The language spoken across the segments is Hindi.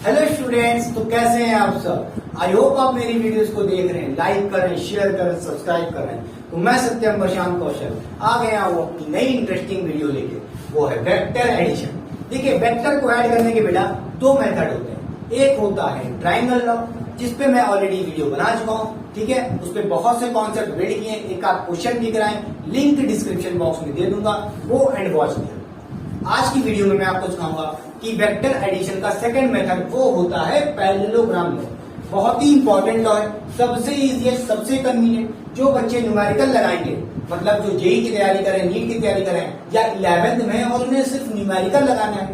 हेलो स्टूडेंट्स, तो कैसे हैं आप सब। आई होप आप मेरी वीडियोस को देख रहे हैं, लाइक कर रहे हैं, शेयर कर रहे हैं, सब्सक्राइब कर रहे हैं। तो मैं सत्यम प्रशांत कौशल आ गया हूँ अपनी नई इंटरेस्टिंग वीडियो लेके, वो है वेक्टर एडिशन। देखिए, वेक्टर को ऐड करने के बेटा दो मेथड होते हैं। एक होता है ट्रायंगल लॉ, जिसपे मैं ऑलरेडी वीडियो बना चुका हूँ, ठीक है। उस पर बहुत से कॉन्सेप्ट बिल्ड किए, एक आध क्वेश्चन भी कराए, लिंक डिस्क्रिप्शन बॉक्स में दे दूंगा, वो एंड वॉच किया। आज की वीडियो में मैं आपको सिखाऊंगा कि वेक्टर एडिशन का सेकंड मेथड वो होता है पैरेललोग्राम लॉ। बहुत ही इंपॉर्टेंट लॉ है, सबसे इजी है, सबसे कन्वीनियंट। जो बच्चे न्यूमेरिकल लगाएंगे, मतलब जो जेई की तैयारी करें, नीट की तैयारी करें या 11th में और उन्हें सिर्फ न्यूमेरिकल लगाना है,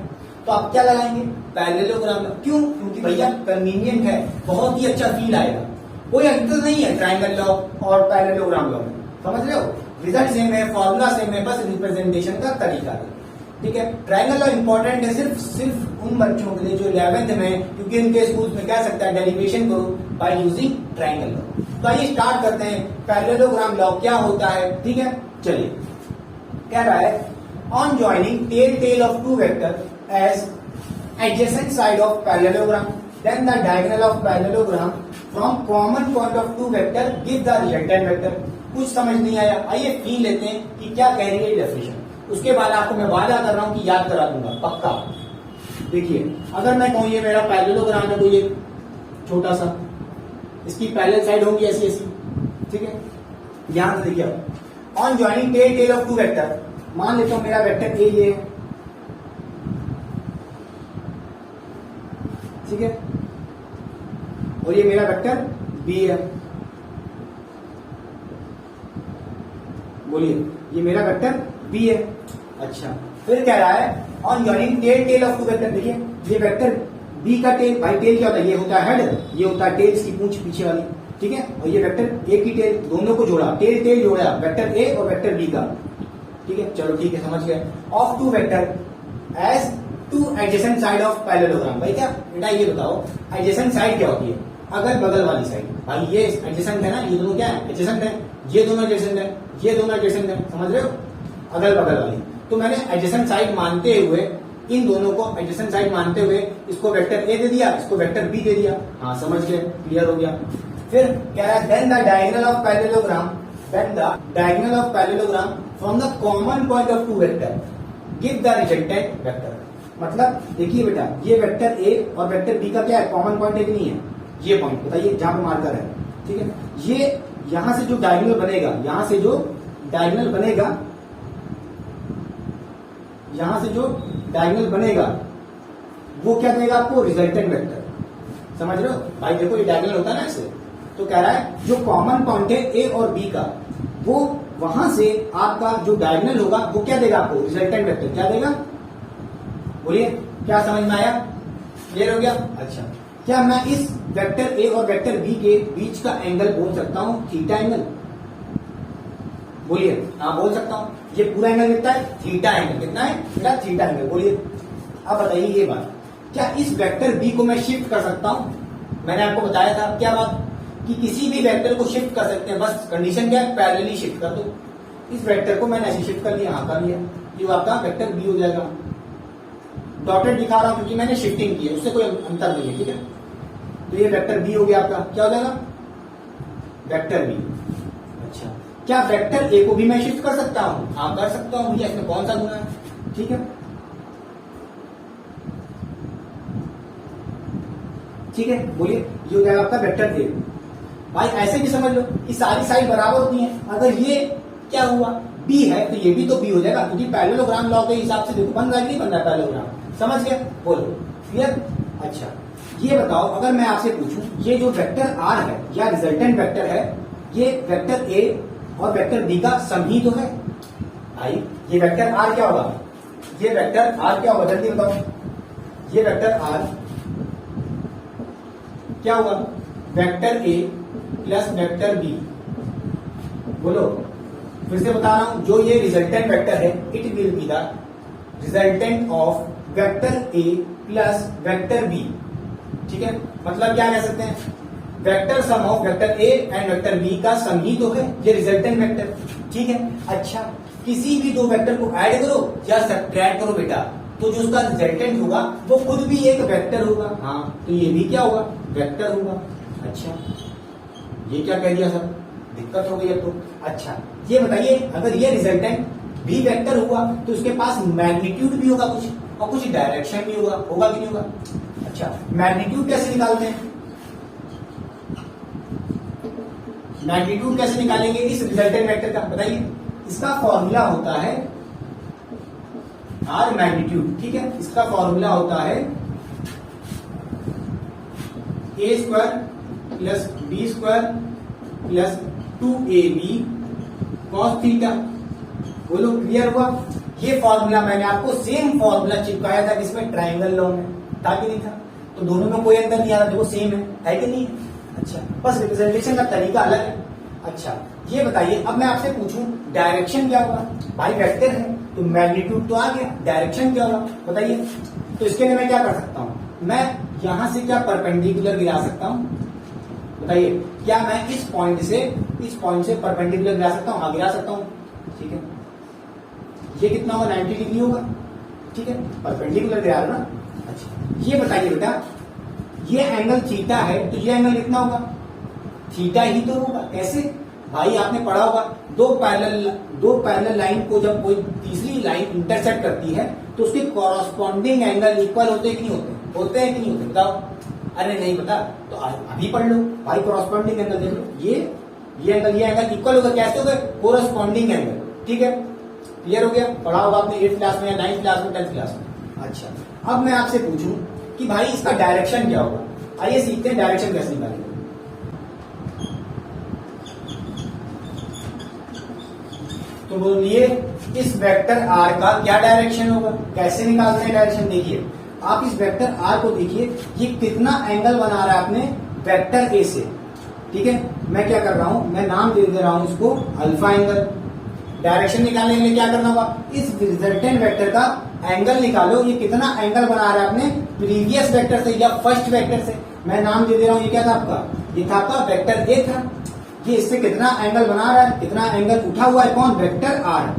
तो आप क्या लगाएंगे? Parallelogram law. क्यों? क्योंकि भैया कन्वीनियंट है, बहुत ही अच्छा फील आएगा। कोई अंतर नहीं है ट्रायंगल लॉ और पैरेललोग्राम लॉ में, समझ रहे हो। रिजल्ट सेम है, फॉर्मूला सेम है, बस रिप्रेजेंटेशन का तरीका है, ठीक है। ट्रायंगल लॉ इंपॉर्टेंट है सिर्फ उन बच्चों के लिए जो 11th में, क्योंकि उनके स्कूल में कह सकता है डेरिवेशन करो बाय यूजिंग ट्रायंगल लॉ। तो आइए स्टार्ट करते हैं, पैरेललोग्राम लॉ क्या होता है, ठीक है। चलिए, कह रहा है on joining tail of two vector as adjacent side of parallelogram, then the diagonal of parallelogram from common point of two vector give the resultant vector. कुछ समझ नहीं आया, आइए फील लेते हैं कि क्या कह रही है डेफिनेशन। उसके बाद आपको मैं वादा कर रहा हूं कि याद करा दूंगा पक्का। देखिए, अगर मैं कहूं ये मेरा पैरेललोग्राम है, तो ये छोटा सा, इसकी पैरेलल साइड होंगी ऐसी ऐसी, ठीक है। यहां से देखिए, on joining tail of two vector, मान लेता हूं मेरा वेक्टर ए ये है, ठीक है, और ये मेरा वेक्टर बी है। बोलिए, ये मेरा वेक्टर बी है। अच्छा, फिर कह रहा है on joining tail of two vector. देखिए, ये वेक्टर बी का टेल, भाई टेल क्या होता है? ये होता है हेड, ये होता है टेल, इसकी पूंछ पीछे वाली, ठीक है। और ये वेक्टर ए की टेल, दोनों को जोड़ा, टेल जोड़ा, वेक्टर ए और वेक्टर बी का, ठीक है। चलो ठीक है, समझ गए। Of two vector as two adjacent side of parallelogram. भाई क्या बेटा, ये बताओ एडजेसेंट साइड क्या होती है? अगल बगल वाली साइड। भाई ये एडजेसेंट है ना, ये दोनों क्या है? एडजेसेंट है। ये दोनों एडजेसेंट है, ये दोनों एडजेसेंट है, समझ रहे हो, अगल बगल वाली। तो मैंने एडजेसेंट साइड मानते हुए, इन दोनों को एडजेसेंट साइड मानते हुए, इसको वेक्टर ए दे दिया, इसको वेक्टर बी दे दिया। हाँ, समझ गए, क्लियर हो गया। फिर कह रहा है then the diagonal of parallelogram, then the diagonal of parallelogram from the common point of two vector give the resultant vector. मतलब देखिए बेटा, ये वेक्टर ए और वेक्टर बी का क्या है? कॉमन पॉइंट एक नहीं है, ये पॉइंट बताइए जहां पर मार्कर है, ठीक है। ये यहां से जो डायगोनल बनेगा, यहां से जो डायगोनल बनेगा, यहां से जो डायगोनल बनेगा वो क्या देगा आपको? Resultant vector. समझ रहे हो भाई? देखो, ये डायगोनल होता है ना ऐसे, तो कह रहा है जो कॉमन पॉइंट है ए और बी का, वो वहां से आपका जो डायगोनल होगा वो क्या देगा आपको? Resultant vector. क्या देगा? बोलिए, क्या समझ में आया? क्लियर हो गया? अच्छा, क्या मैं इस वेक्टर ए और वेक्टर बी के बीच का एंगल बोल सकता हूं थीटा एंगल? बोलिए, हाँ बोल सकता हूं। ये पूरा एंगल कितना है? Theta angle. कितना है बेटा? Theta angle. बोलिए, अब बताइए ये बात, क्या इस वेक्टर बी को मैं शिफ्ट कर सकता हूं? मैंने आपको बताया था क्या बात, कि किसी भी वेक्टर को शिफ्ट कर सकते हैं, बस कंडीशन क्या है? पैरेलली शिफ्ट कर दो। इस वेक्टर को मैंने ऐसे शिफ्ट कर लिया, हाँ कर लिया, ये आपका वेक्टर बी हो जाएगा। डॉटेड दिखा रहा हूं क्योंकि मैंने शिफ्टिंग की है, उससे कोई अंतर नहीं है, ठीक है। तो ये वेक्टर बी हो गया आपका, क्या हो जाएगा? Vector B. अच्छा, क्या वेक्टर ए को भी मैं शिफ्ट कर सकता हूं? हाँ कर सकता हूं भैया, इसमें कौन सा गुना है, ठीक है, ठीक है। बोलिए, ये हो जाएगा आपका वेक्टर ए। भाई ऐसे भी समझ लो कि सारी साइड बराबर होती है। अगर ये क्या हुआ? बी है, तो ये भी तो बी हो जाएगा, क्योंकि पैरेललोग्राम लॉ के हिसाब से देखो बन रहा है कि नहीं बन रहा पैरेललोग्राम। समझ गए? बोलो, क्लियर? अच्छा, ये बताओ, अगर मैं आपसे पूछूं, ये जो वेक्टर आर है या रिजल्टेंट वेक्टर है, ये वेक्टर ए और वेक्टर बी का सम ही तो है। भाई ये वेक्टर आर क्या होगा? ये वेक्टर आर क्या होगा? जल्दी बताओ, ये वेक्टर आर क्या होगा? Vector A plus vector B. बोलो, फिर से बता रहा हूं, जो ये रिजल्टेंट वेक्टर है, it will be the resultant of vector A plus vector B, ठीक है। मतलब क्या कह सकते हैं? Vector sum of vector A and vector B का सम ही तो है ये रिजल्टेंट वेक्टर, ठीक है। अच्छा, किसी भी दो वेक्टर को ऐड करो या सब्ट्रैक्ट करो बेटा, तो जो उसका रिजल्टेंट होगा वो खुद भी एक वेक्टर होगा। हाँ, तो ये भी क्या होगा, वेक्टर होगा। अच्छा, ये क्या कह दिया सर, दिक्कत हो गई अब तो। अच्छा, ये बताइए अगर ये रिजल्टेंट भी वेक्टर हुआ तो उसके पास मैग्नीट्यूड भी होगा कुछ, और कुछ डायरेक्शन भी होगा, होगा कि नहीं होगा। अच्छा, मैग्नीट्यूड कैसे निकालते हैं, मैग्नीट्यूड कैसे निकालेंगे इस रिजल्टेंट वेक्टर का, बताइए। इसका फॉर्मूला होता है आर मैग्नीट्यूड, ठीक है। इसका फॉर्मूला होता है A square plus B square plus 2ab cos theta. बोलो क्लियर हुआ। ये फॉर्मूला मैंने आपको सेम फॉर्मूला चिपकाया था जिसमें ट्राइंगल लॉ में था कि नहीं था, तो दोनों में कोई अंतर नहीं आ रहा, देखो सेम है कि नहीं। अच्छा, बस रिप्रेजेंटेशन का तरीका अलग है। अच्छा, ये बताइए अब मैं आपसे पूछूं डायरेक्शन क्या होगा, भाई वेक्टर है तो मैग्नीट्यूड तो आ गया, डायरेक्शन क्या होगा बताइए। तो इसके लिए मैं क्या कर सकता हूं, मैं यहां से क्या परपेंडिकुलर गिरा सकता हूं, बताइए। क्या मैं इस पॉइंट से परपेंडिकुलर गिरा सकता हूं, हाँ गिरा सकता हूं, ठीक है। ये कितना होगा, 90 डिग्री होगा, ठीक है, परपेंडिकुलर गिरा रहा ना। अच्छा, ये बताइए बेटा, ये एंगल थीटा है तो ये एंगल कितना होगा, थीटा ही तो होगा। कैसे भाई, आपने पढ़ा होगा दो पैरेलल लाइन को जब कोई तीसरी लाइन इंटरसेक्ट करती है तो उसके कॉरस्पॉन्डिंग एंगल इक्वल होते हैं कि नहीं होते, होते हैं कि नहीं होते, बताओ। अरे नहीं पता तो अभी पढ़ लो भाई, कॉरस्पॉन्डिंग एंगल देख लो, ये एंगल इक्वल होगा, कैसे होगा, कोरस्पॉन्डिंग एंगल, ठीक है। क्लियर हो गया, पढ़ा होगा आपने 8th क्लास में या 9th क्लास में, 10th क्लास में। अच्छा, अब मैं आपसे पूछूं कि भाई इसका डायरेक्शन क्या होगा, आइए सीखते हैं डायरेक्शन कैसे निकालेंगे। तो बोलिए इस वेक्टर आर का क्या डायरेक्शन होगा, कैसे निकालते हैं डायरेक्शन। देखिए आप इस वेक्टर आर को देखिए, ये कितना एंगल बना रहा है अपने वेक्टर ए से, ठीक है। मैं क्या कर रहा हूं, मैं नाम दे रहा हूं इसको अल्फा एंगल। डायरेक्शन निकालने के लिए क्या करना होगा, इस रिजल्टेंट वेक्टर का एंगल निकालो, ये कितना एंगल बना रहा है अपने प्रीवियस वेक्टर से या फर्स्ट वेक्टर से। मैं नाम दे रहा हूं, ये क्या था आपका, ये था आपका वेक्टर ए था। ये इससे कितना एंगल बना रहा है, कितना एंगल उठा हुआ है, कौन, वेक्टर आर,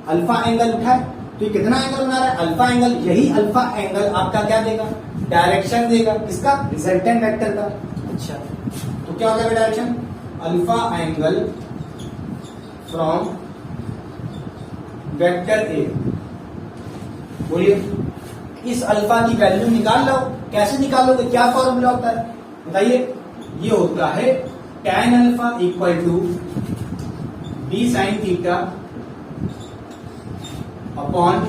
अल्फा एंगल उठा है। तो ये कितना एंगल बना रहा है, अल्फा एंगल। यही अल्फा एंगल आपका क्या देगा, डायरेक्शन देगा, किसका, रिजल्टेंट वेक्टर का। अच्छा, तो क्या हो जाएगा direction, alpha angle from vector A. बोलिए इस अल्फा की वैल्यू निकाल लो, कैसे निकालोगे, क्या फॉर्मूला होता है बताइए। ये होता है tan alpha equal to B sine theta upon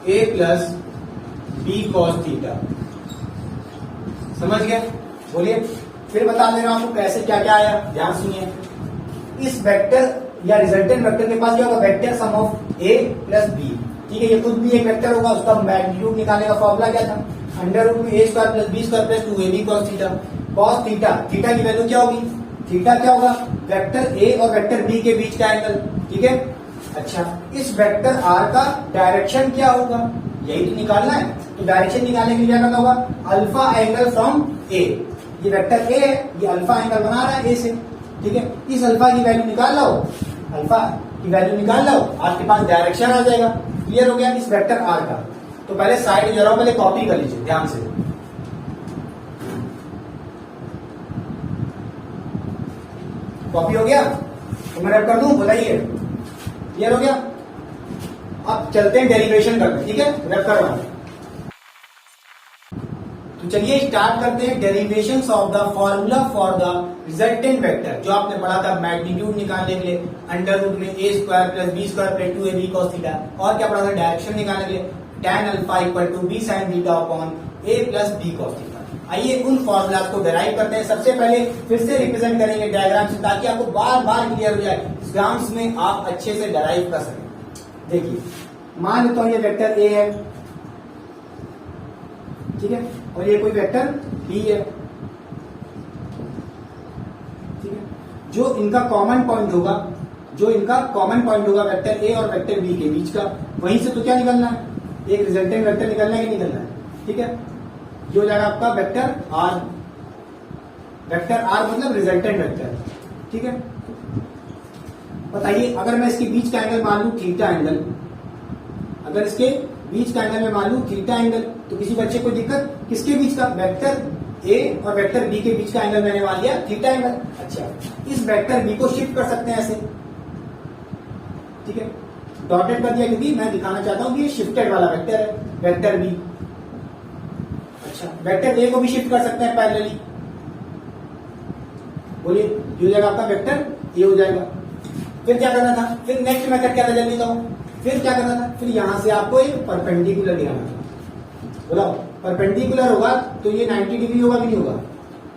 A plus B cos theta. समझ गए, बोलिए। फिर बता दे रहा हूं आपको कैसे क्या क्या आया, ध्यान सुनिए। इस वेक्टर या रिजल्टेंट वेक्टर के पास क्या होगा, vector sum of A plus B, ठीक है। ये खुद भी एक वेक्टर होगा, उसका मैग्नीट्यूड निकालने का फॉर्मूला क्या था, अंडर रूट में A square plus B square plus 2ab cos theta. Cos theta, theta की वैल्यू क्या होगी, थीटा क्या होगा, वेक्टर ए और वेक्टर बी के बीच का एंगल, ठीक है। अच्छा, इस वेक्टर आर का डायरेक्शन क्या होगा, यही तो निकालना है। तो डायरेक्शन निकालने के लिए क्या करना होगा, अल्फा एंगल फ्रॉम ए। ये वेक्टर ए है, ये अल्फा एंगल बना रहा है ए से, ठीक है। इस अल्फा की वैल्यू निकाल लो, अल्फा की वैल्यू निकाल लो, आपके पास डायरेक्शन आ जाएगा। क्लियर हो गया इस वेक्टर आर का। तो पहले साइड जरा पहले कॉपी कर लीजिए ध्यान से। कॉपी हो गया तो मैं रैप कर दूं, बताइए क्लियर हो गया। अब चलते हैं डेरिवेशन करते, ठीक है, रैप कर रहा हूं। तो चलिए स्टार्ट करते हैं derivation of the formula for the resultant vector, जो आपने पढ़ा था मैग्नीट्यूड निकालने के लिए अंडर रूट में A square plus B square plus 2ab cos theta, और क्या पढ़ा था डायरेक्शन निकालने के लिए tan alpha equal to B sine theta upon A plus B cos theta. आइए उन फॉर्मूलाज को डेराइव करते हैं। सबसे पहले फिर से रिप्रेजेंट करेंगे डायग्राम से, ताकि आपको बार बार क्लियर हो जाए, एग्जाम्स में आप अच्छे से डेराइव कर सकें। देखिए मान लेता हूं ये वेक्टर ए है, ठीक है, और ये कोई वेक्टर बी है, ठीक है। जो इनका कॉमन पॉइंट होगा, वेक्टर ए और वेक्टर बी के बीच का, वहीं से तो क्या निकलना है, एक रिजल्टेंट वेक्टर निकलना है कि निकलना है, ठीक है। जो हो जाएगा आपका वेक्टर आर मतलब रिजल्टेंट वेक्टर, ठीक है। बताइए अगर मैं इसके बीच का एंगल मान लू थीटा एंगल, अगर इसके बीच का एंगल मैं मान लूं थीटा एंगल, तो किसी बच्चे को दिक्कत? किसके बीच का? वेक्टर ए और वेक्टर बी के बीच का एंगल मैंने मान लिया थीटा एंगल। अच्छा, इस वेक्टर बी को शिफ्ट कर सकते हैं ऐसे, ठीक है, डॉटेड कर दिया क्योंकि मैं दिखाना चाहता हूं कि ये शिफ्टेड वाला वेक्टर है, वेक्टर बी। अच्छा, वेक्टर ए को भी शिफ्ट कर सकते हैं पैरेलली। बोलिए, ये हो जाएगा आपका वेक्टर ए हो जाएगा। फिर क्या करना था? फिर नेक्स्ट मेथड क्या था, जल्दी बताओ। फिर क्या करना था? फिर यहां से आपको एक परपेंडिकुलर गिराना था। बोला परपेंडिकुलर होगा तो ये 90 डिग्री होगा कि नहीं होगा?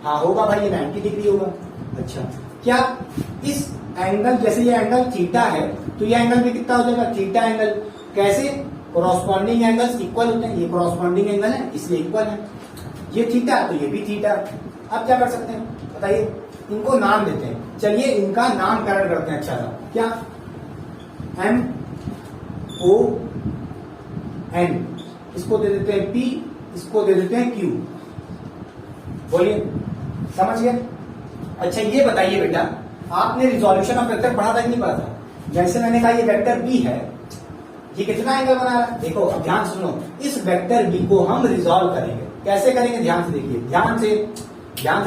हाँ होगा भाई, ये 90 डिग्री होगा। अच्छा, क्या इस एंगल, जैसे ये एंगल थीटा है तो ये एंगल भी कितना हो जाएगा? Theta angle. कैसे? कॉरस्पॉन्डिंग एंगल्स इक्वल होते हैं, ये कॉरस्पॉन्डिंग एंगल है इसलिए इक्वल है। ये थीटा तो ये भी थीटा। अब क्या कर सकते हैं बताइए? इनको नाम देते हैं। चलिए इनका नामकरण करते हैं। अच्छा था क्या? एम ओ एन, इसको दे देते हैं पी, इसको दे देते हैं क्यू। बोलिए, समझ गए? अच्छा, ये बताइए बेटा, आपने रिजोल्यूशन ऑफ वेक्टर पढ़ा था कि नहीं पढ़ा था? जैसे मैंने कहा ये वेक्टर बी है, ये कितना एंगल बना रहा है? देखो अब ध्यान सुनो, इस वेक्टर बी को हम रिजोल्व करेंगे। कैसे करेंगे? ध्यान से देखिए, ध्यान से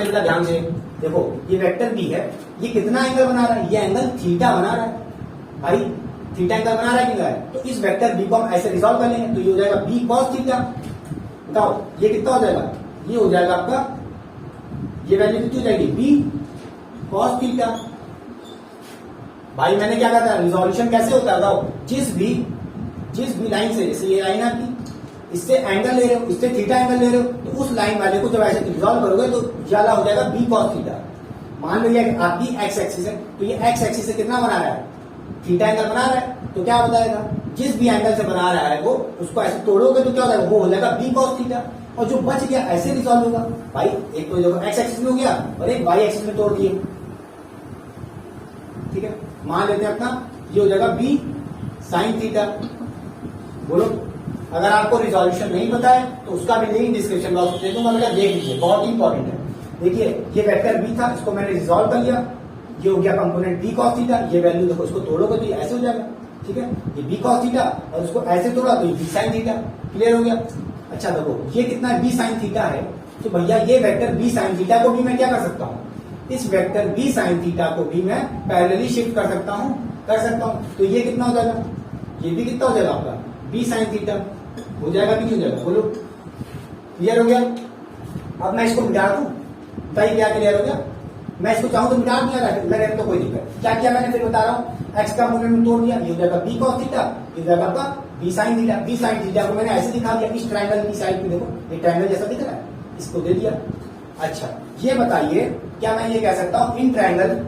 बेटा, ध्यान से देखो। ये वेक्टर बी है, ये कितना एंगल बना रहा है? ये एंगल थीटा बना रहा है भाई, थीटा एंगल बना रहा है कि नहीं? तो इस वेक्टर बी को हम ऐसे रिजोल्व कर लेंगे, तो ये हो जाएगा बी कॉस थीटा। बताओ ये कितना हो जाएगा? ये हो जाएगा आपका, ये वैल्यू कितनी हो जाएगी? B cos theta. भाई मैंने क्या कहा था? रिजोल्यूशन कैसे होता है बताओ? जिस भी लाइन से, जैसे ये लाइन आपकी, इससे एंगल ले रहे हो, इससे थीटा एंगल ले रहे हो, तो उस लाइन वाले को जब ऐसे रिजोल्व करोगे तो ज्यादा हो जाएगा बी कॉस थीटा। मान लो ये आपकी एक्स एक्सिस है, तो ये एक्स एक्सिस से कितना बना रहा है? थीटा एंगल बना रहा है। तो क्या बताएगा? जिस भी एंगल से बना रहा है वो, उसको ऐसे तोड़ोगे तो क्या हो जाएगा? वो हो जाएगा बी कॉस थीटा। और जो बच गया ऐसे रिजोल्व होगा भाई। एक तो देखो एक्स एक्सिस में हो गया और एक वाई एक्सिस में तोड़ दिए, ठीक है। मान लेते हैं अपना ये हो जाएगा बी साइन थीटा। बोलो, अगर आपको रिजोल्यूशन नहीं पता है तो उसका भी लिंक डिस्क्रिप्शन बॉक्स में दे दूंगा, बेटा देख लीजिए, बहुत ही इंपॉर्टेंट है। देखिए ये वेक्टर बी था, इसको मैंने रिजोल्व कर लिया, ये हो गया कंपोनेंट बी कॉस थीटा। ये वैल्यू देखो, इसको तोड़ोगे तो ये ऐसे हो जाएगा, ठीक है। ये बी कॉस थीटा और इसको ऐसे तोड़ा तो ये बी साइन थीटा। क्लियर हो गया? अच्छा देखो, ये कितना बी साइन थीटा है, तो भैया ये वेक्टर बी साइन थीटा को भी मैं क्या कर सकता हूँ? इस वेक्टर बी साइन थीटा को भी मैं पैरेलली शिफ्ट कर सकता हूँ, तो ये कितना हो जाएगा? ये भी कितना हो जाएगा आपका? बी साइन थीटा हो जाएगा कि नहीं हो जाएगा? बोलो, क्लियर हो गया? अब मैं इसको मिटा दूं, बताइए क्या क्लियर हो गया? मैं इसको चाहूं तो मिटा दिया, लगे तो कोई दिक्कत। क्या किया मैंने, फिर बता रहा हूँ। एक्स का कंपोनेंट में तोड़ दिया, ये हो जाएगा बी कॉस थीटा, ये हो जाएगा आपका B sine theta. B sine theta को मैंने ऐसे दिखा दिया, इस ट्रायंगल की साइड पे देखो, ये ट्रायंगल जैसा दिख रहा है, इसको दे दिया। अच्छा, ये बताइए, क्या मैं ये कह सकता हूं in triangle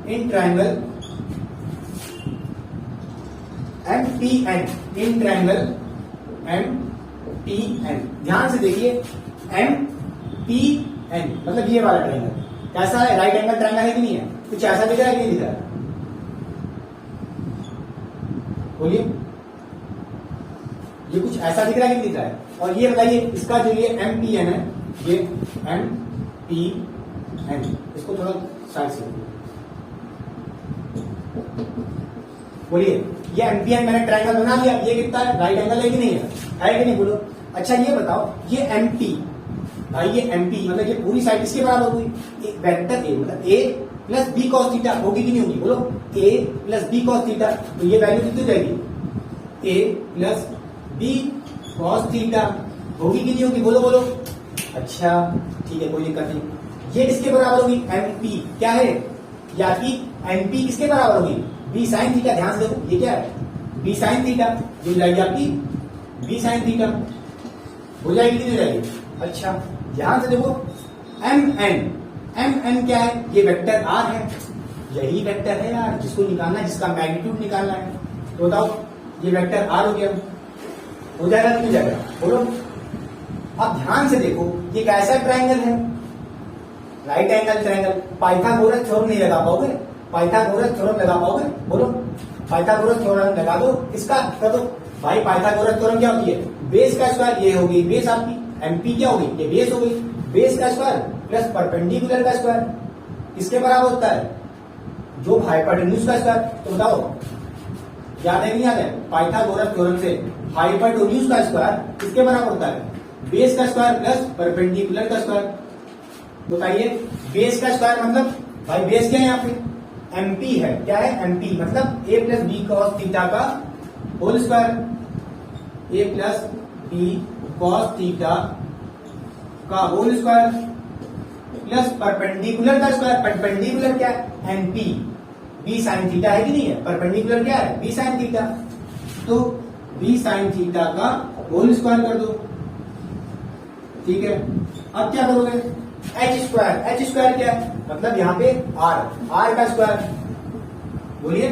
MPN, in triangle MPN, ध्यान से देखिए, MPN मतलब ये वाला ट्रायंगल कैसा है? राइट एंगल ट्रायंगल है कि नहीं है? कुछ ऐसा दिख रहा है कि नहीं दिख रहा है? बोलिए, ये कुछ ऐसा दिख रहा है कि नहीं दिख रहा है? और ये बताइए, इसका जो ये MPN है, ये MPN, इसको थोड़ा साइड से बोलिए, ये MPN मैंने ट्रायंगल बना लिया, ये कितना है? राइट एंगल है कि नहीं है कि नहीं? बोलो। अच्छा ये बताओ, ये MP, भाई ये MP मतलब ये पूरी साइड किसके बराबर हुई? एक वेक्टर ए, मतलब A plus B cos theta होगी कि नहीं होगी? बोलो, A plus B cos theta, तो ये वैल्यू कितनी हो जाएगी? A plus B cos theta होगी कि नहीं होगी? बोलो बोलो। अच्छा ठीक है, कोई दिक्कत नहीं। ये किसके बराबर होगी? MP क्या है? या कि MP किसके बराबर होगी? B sine theta. ध्यान से देखो, ये क्या है? बी साइन थीटा, जो जाएगी आपकी बी साइन थीटा हो जाएगी कि नहीं जाएगी? अच्छा ध्यान से देखो, MN क्या है? ये वेक्टर R है, यही वेक्टर है यार जिसको निकालना है, जिसका मैग्नीट्यूड निकालना है। तो बताओ, ये वेक्टर R हो गया, हो जाएगा कि नहीं जाएगा? बोलो। अब ध्यान से देखो, ये कैसा ट्रायंगल है? Right angle triangle. Pythagoras theorem नहीं लगा पाओगे? पाइथागोरस थ्योरम लगा पाओगे? बोलो, पाइथागोरस थ्योरम लगा दो। इसका कर दो भाई। पाइथागोरस थ्योरम क्या होती है? बेस का स्क्वायर, ये होगी बेस आपकी, MP क्या होगी? ये बेस हो गई। बेस का स्क्वायर प्लस परपेंडिकुलर का स्क्वायर किसके बराबर होता है? जो हाइपोटेन्यूज का स्क्वायर। तो बताओ, याद है कि याद है? पाइथागोरस थ्योरम से हाइपोटेन्यूज का स्क्वायर किसके बराबर होता है? बेस का स्क्वायर प्लस परपेंडिकुलर का स्क्वायर। बताइए बेस का स्क्वायर मतलब भाई बेस क्या है यहाँ पे? एमपी है। क्या है? एमपी मतलब ए प्लस बी कॉस थीटा का होल स्क्वायर। ए प्लस बी कॉस थीटा का होल स्क्वायर प्लस परपेंडिकुलर का स्क्वायर। परपेंडिकुलर क्या है? एनपी। बी साइन थीटा है कि नहीं है? परपेंडिकुलर क्या है? B sine theta. तो बी साइन थीटा का होल स्क्वायर कर दो। ठीक है, अब क्या करोगे? H square. एच स्क्वायर क्या है? मतलब यहाँ पे आर। आर का स्क्वायर बोलिए,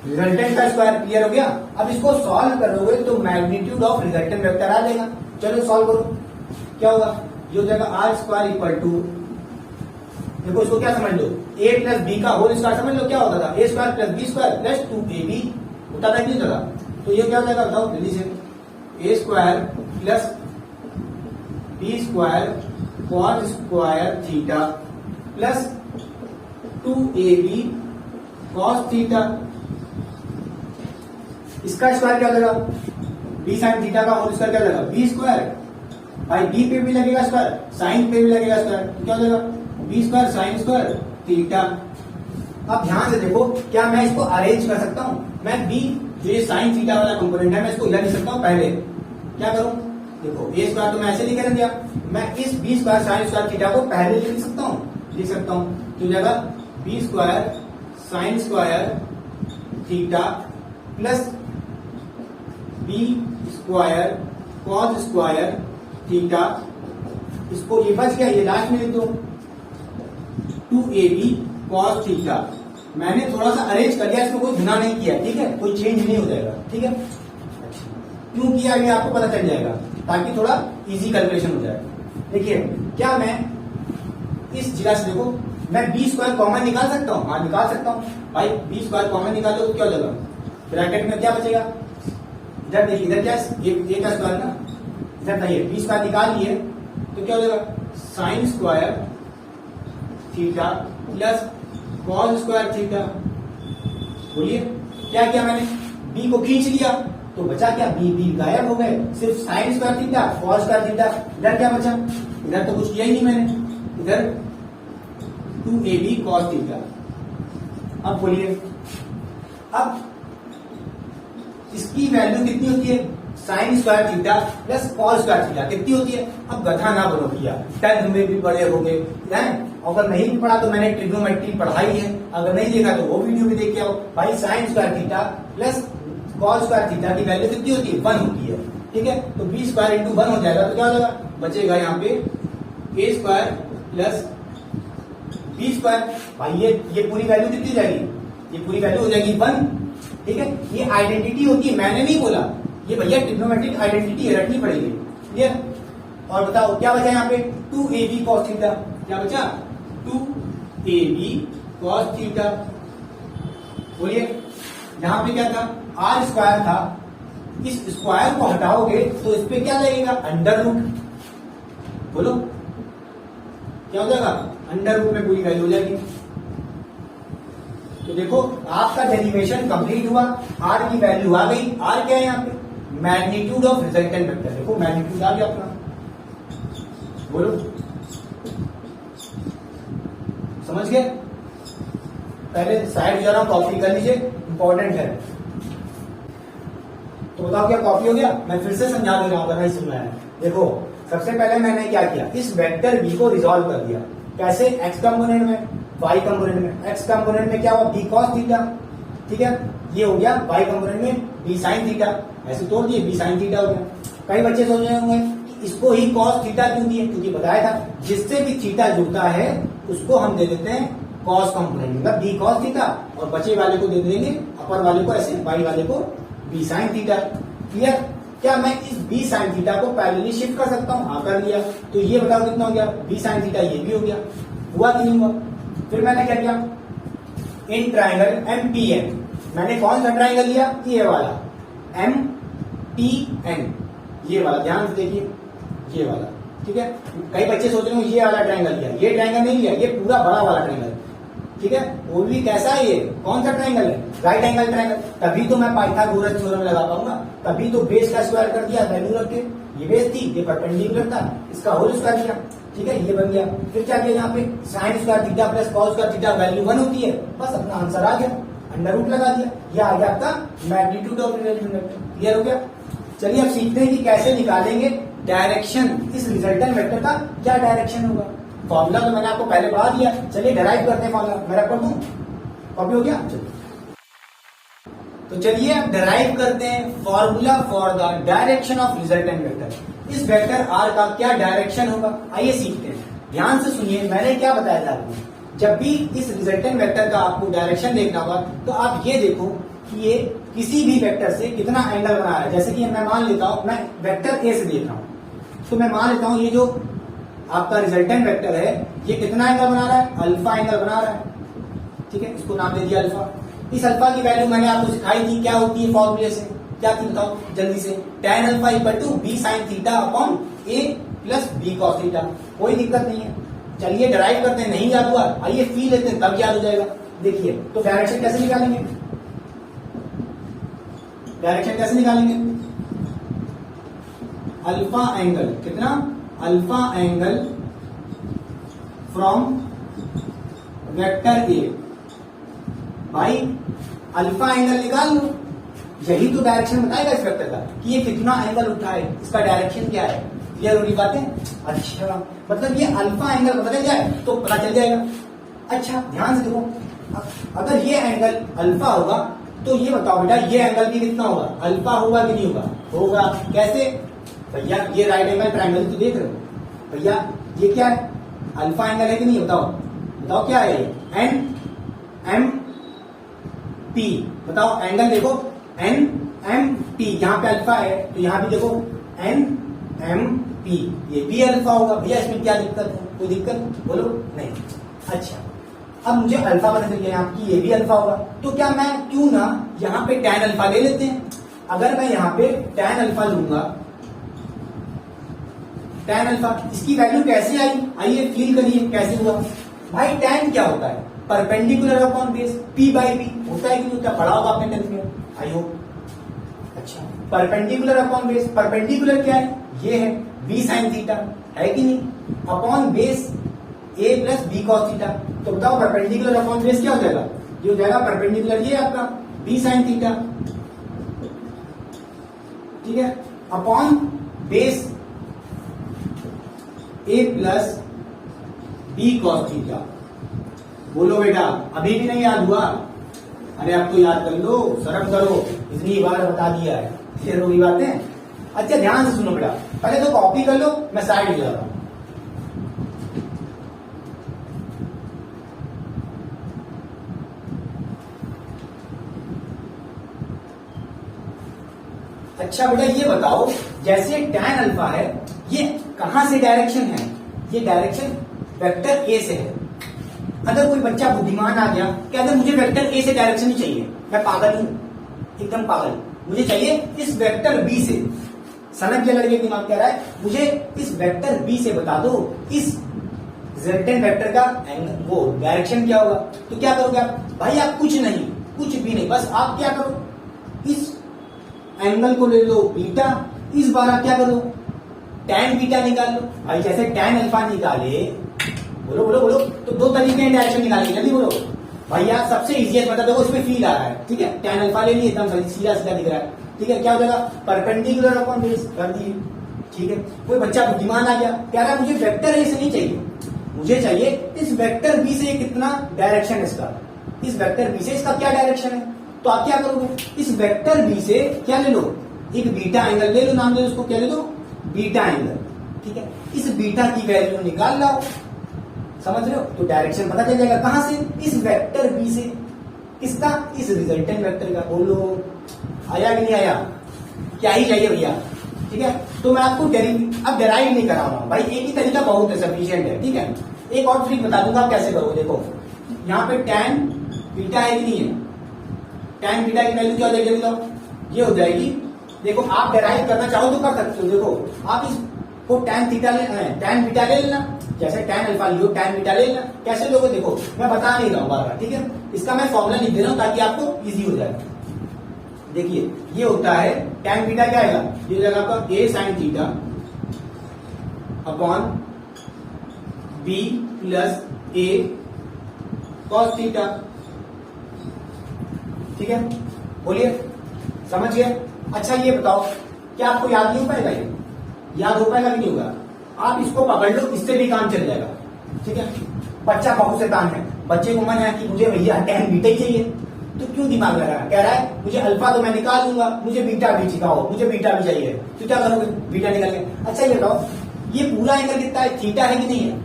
रिजल्टेंट का स्क्वायर। क्लियर हो गया? अब इसको सॉल्व करोगे तो मैग्नीट्यूड ऑफ रिजल्टेंट वेक्टर आ जाएगा। चलो सॉल्व करो। क्या होगा? ये हो जाएगा आर स्क्वायर इक्वल टू, देखो इसको क्या समझ लो, ए प्लस बी का होल स्क्वायर समझ लो। क्या होता था? A square plus B square plus 2ab होता था, नहीं होता? तो ये क्या हो जाएगा बताओ जल्दी से? A square plus B square cos square theta plus 2ab cos theta. इसका स्क्वायर क्या हो जाएगा? बी साइन थीटा का होल स्क्वायर क्या हो जाएगा? B square. भाई बी पे भी लगेगा स्क्वायर, साइन पे भी लगेगा स्क्वायर, तो क्या हो जाएगा? B square sine square theta. अब ध्यान से देखो, क्या मैं इसको अरेंज कर सकता हूं? मैं बी जो ये साइन थीटा वाला कंपोनेंट है मैं इसको इधर लिख सकता हूं। पहले क्या करूं? देखो ए स्क्वायर तो मैं ऐसे लिख दिया, मैं इस B square sine square theta को पहले लिख सकता हूं। तो हो जाएगा B square sine square theta plus B square cos square theta. इसको ये बच गया, ये लास्ट में लिख दो 2ab कॉस थीटा। मैंने थोड़ा सा अरेंज कर लिया, इसमें कोई गुना नहीं किया। ठीक है, कोई चेंज नहीं हो जाएगा। ठीक है, क्यों किया ये आपको पता चल जाएगा, ताकि थोड़ा इजी कैलकुलेशन हो जाए। देखिए क्या मैं इस जगह से देखो, मैं बी स्क्वायर कॉमन निकाल सकता हूँ? हाँ निकाल सकता हूँ। भाई बी स्क्वायर कॉमन निकालो तो क्या हो जाएगा? ब्रैकेट में क्या बचेगा? इधर देखिए, इधर क्या ए का स्क्वायर ना, इधर नहीं है, बी स्क्वायर निकाल लिए तो क्या हो जाएगा? Sign square theta plus cos square theta. बोलिए क्या किया मैंने? बी को खींच लिया तो बचा क्या? बी बी गायब हो गए, सिर्फ sign square theta cos square theta. इधर क्या बचा? इधर तो कुछ किया ही नहीं मैंने, इधर 2ab कॉस थीटा। अब बोलिए, अब इसकी वैल्यू कितनी होती है? Sign square theta plus cos square theta कितनी होती है? अब गधा ना बनो भैया, 10th में भी पढ़े होगे। अगर नहीं भी पढ़ा तो मैंने ट्रिग्नोमेट्री पढ़ाई है, अगर नहीं देखा तो वो वीडियो भी देख के आओ। भाई sign square theta plus cos square theta की वैल्यू कितनी होती है? 1 होती है। ठीक है, तो बी स्क्वायर इंटू 1 हो जाएगा, तो क्या हो जाएगा? बचेगा यहाँ पे ए स्क्वायर प्लस बी स्क्वायर। भाई ये पूरी वैल्यू कितनी हो जाएगी? ये पूरी वैल्यू हो जाएगी 1। ठीक है, ये आइडेंटिटी होती है, मैंने नहीं बोला, ये भैया ट्रिग्नोमेट्रिक आइडेंटिटी है, रखनी पड़ेगी। क्लियर? और बताओ क्या बचा यहाँ पे? 2ab cos theta. क्या बचा? 2ab cos theta. बोलिए यहाँ पे क्या था? आर स्क्वायर था, इस स्क्वायर को हटाओगे तो इस पे क्या लगेगा? Under root. बोलो क्या हो जाएगा? अंडर रूट में पूरी वैल्यू हो जाएगी। तो देखो आपका डेरिवेशन कंप्लीट हुआ, आर की वैल्यू आ गई। आर क्या है यहाँ पे? Magnitude of resultant vector. देखो मैग्नीट्यूड आ गया अपना। बोलो समझ गए? पहले साइड जरा कॉपी कर लीजिए, इंपॉर्टेंट है। तो बताओ क्या कॉपी हो गया? मैं फिर से समझा दे रहा हूं अगर नहीं सुना है। देखो सबसे पहले मैंने क्या किया? इस वेक्टर बी को रिजॉल्व कर दिया। कैसे? एक्स कंपोनेंट में, वाई कंपोनेंट में। एक्स कंपोनेंट में क्या हुआ? B cos theta. ठीक है, ये हो गया। वाई कंपोनेंट में बी साइन थीटा, ऐसे तोड़ दिए, बी साइन थीटा हो गया। कई बच्चे सोच रहे होंगे कि इसको ही कॉस थीटा क्यों दिए? क्योंकि बताया था जिससे भी थीटा जुड़ता है उसको हम दे देते हैं कॉस कंपोनेंट, मतलब बी कॉस थीटा, और बचे वाले को दे देंगे, अपर वाले को ऐसे, वाई वाले को बी साइन थीटा। क्लियर? क्या मैं इस बी साइन थीटा को पैरेलली शिफ्ट कर सकता हूँ? हाँ कर लिया। तो ये बताओ कितना हो गया? बी साइन थीटा, ये भी हो गया। हुआ कि नहीं हुआ? फिर मैंने क्या किया? इन ट्राइंगल एमपीएन, मैंने कौन सा ट्राइंगल लिया? ये वाला एमपीएन, ये वाला। ध्यान से देखिए, ये वाला। ठीक है, कई बच्चे सोच रहे हो ये वाला ट्राइंगल लिया, ये ट्राइंगल नहीं लिया, ये पूरा बड़ा वाला ट्राइंगल। ठीक है, वो भी कैसा है? ये कौन सा ट्राइंगल है? राइट एंगल ट्रायंगल, तभी तो मैं पाइथागोरस थ्योरम लगा पाऊंगा, तभी तो बेस का स्क्वायर कर दिया वैल्यू रख के, ये बेस थी, ये परपेंडिकुलर था, इसका होल स्क्वायर किया, ठीक है, ये बन गया। फिर क्या किया यहाँ पे sign square theta plus cos square theta value 1 होती है, बस अपना आंसर आ गया, अंडर रूट लगा दिया, यह आ गया आपका magnitude of resultant vector. Clear हो गया। चलिए अब सीखते हैं कि कैसे निकालेंगे डायरेक्शन, इस रिजल्टेंट वेक्टर का क्या डायरेक्शन होगा। फॉर्मूला तो मैंने आपको पहले बता दिया, चलिए डेराइव करते हैं फॉर्मूला। मैं रख दूं, कॉपी हो गया। चलिए तो चलिए अब डेराइव करते हैं formula for the direction of resultant vector. इस वेक्टर आर का क्या डायरेक्शन होगा, आइए सीखते हैं। ध्यान से सुनिए, मैंने क्या बताया था आपको, जब भी इस रिजल्टेंट वेक्टर का आपको डायरेक्शन देखना होगा तो आप ये देखो कि ये किसी भी वेक्टर से कितना एंगल बना रहा है। जैसे कि मैं मान लेता हूं, मैं वेक्टर ए से देख रहा हूं, तो मैं मान लेता हूं ये जो आपका रिजल्टेंट वेक्टर है ये कितना एंगल बना रहा है, अल्फा एंगल बना रहा है, ठीक है, इसको नाम दे दिया अल्फा। इस अल्फा की वैल्यू मैंने आपको सिखाई थी, क्या होती है फॉर्मूले से, क्या थी बताओ जल्दी से, tan alpha equal to B sine theta upon A plus B cos theta. कोई दिक्कत नहीं है, चलिए डराइव करते हैं। नहीं याद हुआ, आइए फील लेते हैं, तब याद हो जाएगा। देखिए तो डायरेक्शन कैसे निकालेंगे, डायरेक्शन कैसे निकालेंगे, अल्फा एंगल कितना, alpha angle from vector A. भाई अल्फा एंगल निकाल लो, यही तो डायरेक्शन बताएगा इस वेक्टर का कि ये कितना एंगल उठा है, इसका डायरेक्शन क्या है। क्लियर हो रही बातें। अच्छा मतलब ये अल्फा एंगल पता चल जाए तो पता चल जाएगा। अच्छा ध्यान से देखो, अगर ये एंगल अल्फा होगा तो ये बताओ बेटा ये एंगल भी कितना होगा, अल्फा होगा कि नहीं होगा, होगा। कैसे भैया, ये राइट एंगल ट्रायंगल तो देख रहे हो भैया, ये क्या है, अल्फा एंगल है कि नहीं, बताओ बताओ क्या है, एन एम पी। बताओ एंगल देखो, एन एम पी, यहाँ पे अल्फा है तो यहाँ भी देखो एन एम पी, ये भी अल्फा होगा। भैया इसमें क्या दिक्कत है, कोई दिक्कत बोलो नहीं। अच्छा अब मुझे अल्फा पता चल गया यहाँ की, ये भी अल्फा होगा, तो क्या मैं क्यों ना यहाँ पे tan अल्फा ले लेते हैं। अगर मैं यहाँ पे tan अल्फा लूंगा, tan अल्फा, इसकी वैल्यू कैसे आई, आइए फील करिए कैसे हुआ। भाई tan क्या होता है, perpendicular upon base, p by B होता है कि नहीं होता, पढ़ा होगा आपने 10th में, आई होप। अच्छा परपेंडिकुलर अपॉन बेस, परपेंडिकुलर क्या है, ये है b साइन थीटा, है कि नहीं, upon base a plus B cos theta. तो बताओ परपेंडिकुलर अपॉन बेस क्या हो जाएगा, ये हो जाएगा परपेंडिकुलर ये आपका b साइन थीटा, ठीक है, upon base a plus B cos theta. बोलो बेटा अभी भी नहीं याद हुआ, अरे अब तो याद कर लो, शर्म करो, इतनी बार बता दिया है, फिर होगी बातें। अच्छा ध्यान से सुनो बेटा, पहले तो कॉपी कर लो, मैं साइड ले जा रहा हूं। अच्छा बेटा ये बताओ, जैसे tan अल्फा है ये कहां से डायरेक्शन है, ये डायरेक्शन वेक्टर ए से है। अगर कोई बच्चा बुद्धिमान आ गया, कहते मुझे वेक्टर ए से डायरेक्शन ही चाहिए, मैं पागल हूं, एकदम पागल, मुझे चाहिए इस वेक्टर बी से। सनक के लड़के दिमाग कह रहा है मुझे इस वेक्टर बी से बता दो इस रिजल्टेंट वेक्टर का वो डायरेक्शन क्या होगा। तो क्या करोगे आप, भाई आप कुछ नहीं, कुछ भी नहीं, बस आप क्या करो, इस एंगल को ले लो बीटा, इस बार आप क्या करो tan बीटा निकाल लो। भाई जैसे tan अल्फा निकाले, बोलो बोलो बोलो, तो दो तरीके हैं डायरेक्शन निकालने, जल्दी बोलो भैया। सबसे इजीएस्ट मतलब देखो इसमें फील आ रहा है, ठीक है, tan अल्फा ले लिए एकदम सीधा सीधा दिख रहा है, ठीक है, क्या हो जाएगा परपेंडिकुलर अपॉन बेस कर दिए, ठीक है। कोई बच्चा बुद्धिमान आ गया, कह रहा है मुझे वेक्टर ए से नहीं चाहिए, मुझे चाहिए इस वेक्टर बी से कितना डायरेक्शन है इसका, इस वेक्टर बी से इसका क्या डायरेक्शन है। तो आप क्या करोगे, इस वेक्टर बी से क्या ले लो, एक बीटा एंगल ले लो, नाम दे उसको, क्या ले लो बीटा एंगल, ठीक है। इस बीटा की वैल्यू निकाल लाओ, समझ रहे हो, तो डायरेक्शन पता चल जाएगा कहां से, इस वेक्टर बी से, किसका, इस रिजल्टेंट वेक्टर का। बोलो आया कि नहीं आया, क्या ही चाहिए भैया, ठीक है। तो मैं आपको अब डेराइव नहीं करा रहा हूं भाई, एक ही तरीका बहुत है, सफिशिएंट है, ठीक है। एक और ट्रिक बता दूंगा आप कैसे करोगे। देखो यहाँ पे tan बीटा है कि नहीं है, tan बीटा की वैल्यू क्या हो जाएगी बताओ, ये हो जाएगी। देखो आप डेराइव करना चाहो तो कर सकते हो, देखो आप इस को टैन थीटा टैन बीटा ले लेना, जैसे टैन अल्फा लियो टैन बीटा ले लेना। कैसे लोगे देखो, मैं बता नहीं रहा हूं बार बार, ठीक है। इसका मैं फॉर्मूला लिख दे रहा हूं ताकि आपको इजी हो जाए। देखिए ये होता है टैन बीटा क्या आएगा, ये हो जाएगा आपका A sine theta upon B plus A cos theta, ठीक है। बोलिए समझ गए। अच्छा ये बताओ, क्या आपको याद नहीं हो पाएगा, ये याद हो पाएगा कि नहीं होगा? आप इसको पकड़ लो, इससे भी काम चल जाएगा, ठीक है। बच्चा बहुत से तान है, बच्चे को मन है कि मुझे भैया टैन बीटा ही चाहिए, तो क्यों दिमाग लगा रहा है, कह रहा है मुझे अल्फा तो मैं निकाल दूंगा, मुझे बीटा भी सिखाओ, मुझे बीटा भी चाहिए, तो क्या करोगे, बीटा निकाल के। अच्छा ये बताओ, ये पूरा एंगल कितना है, थीटा है कि नहीं है,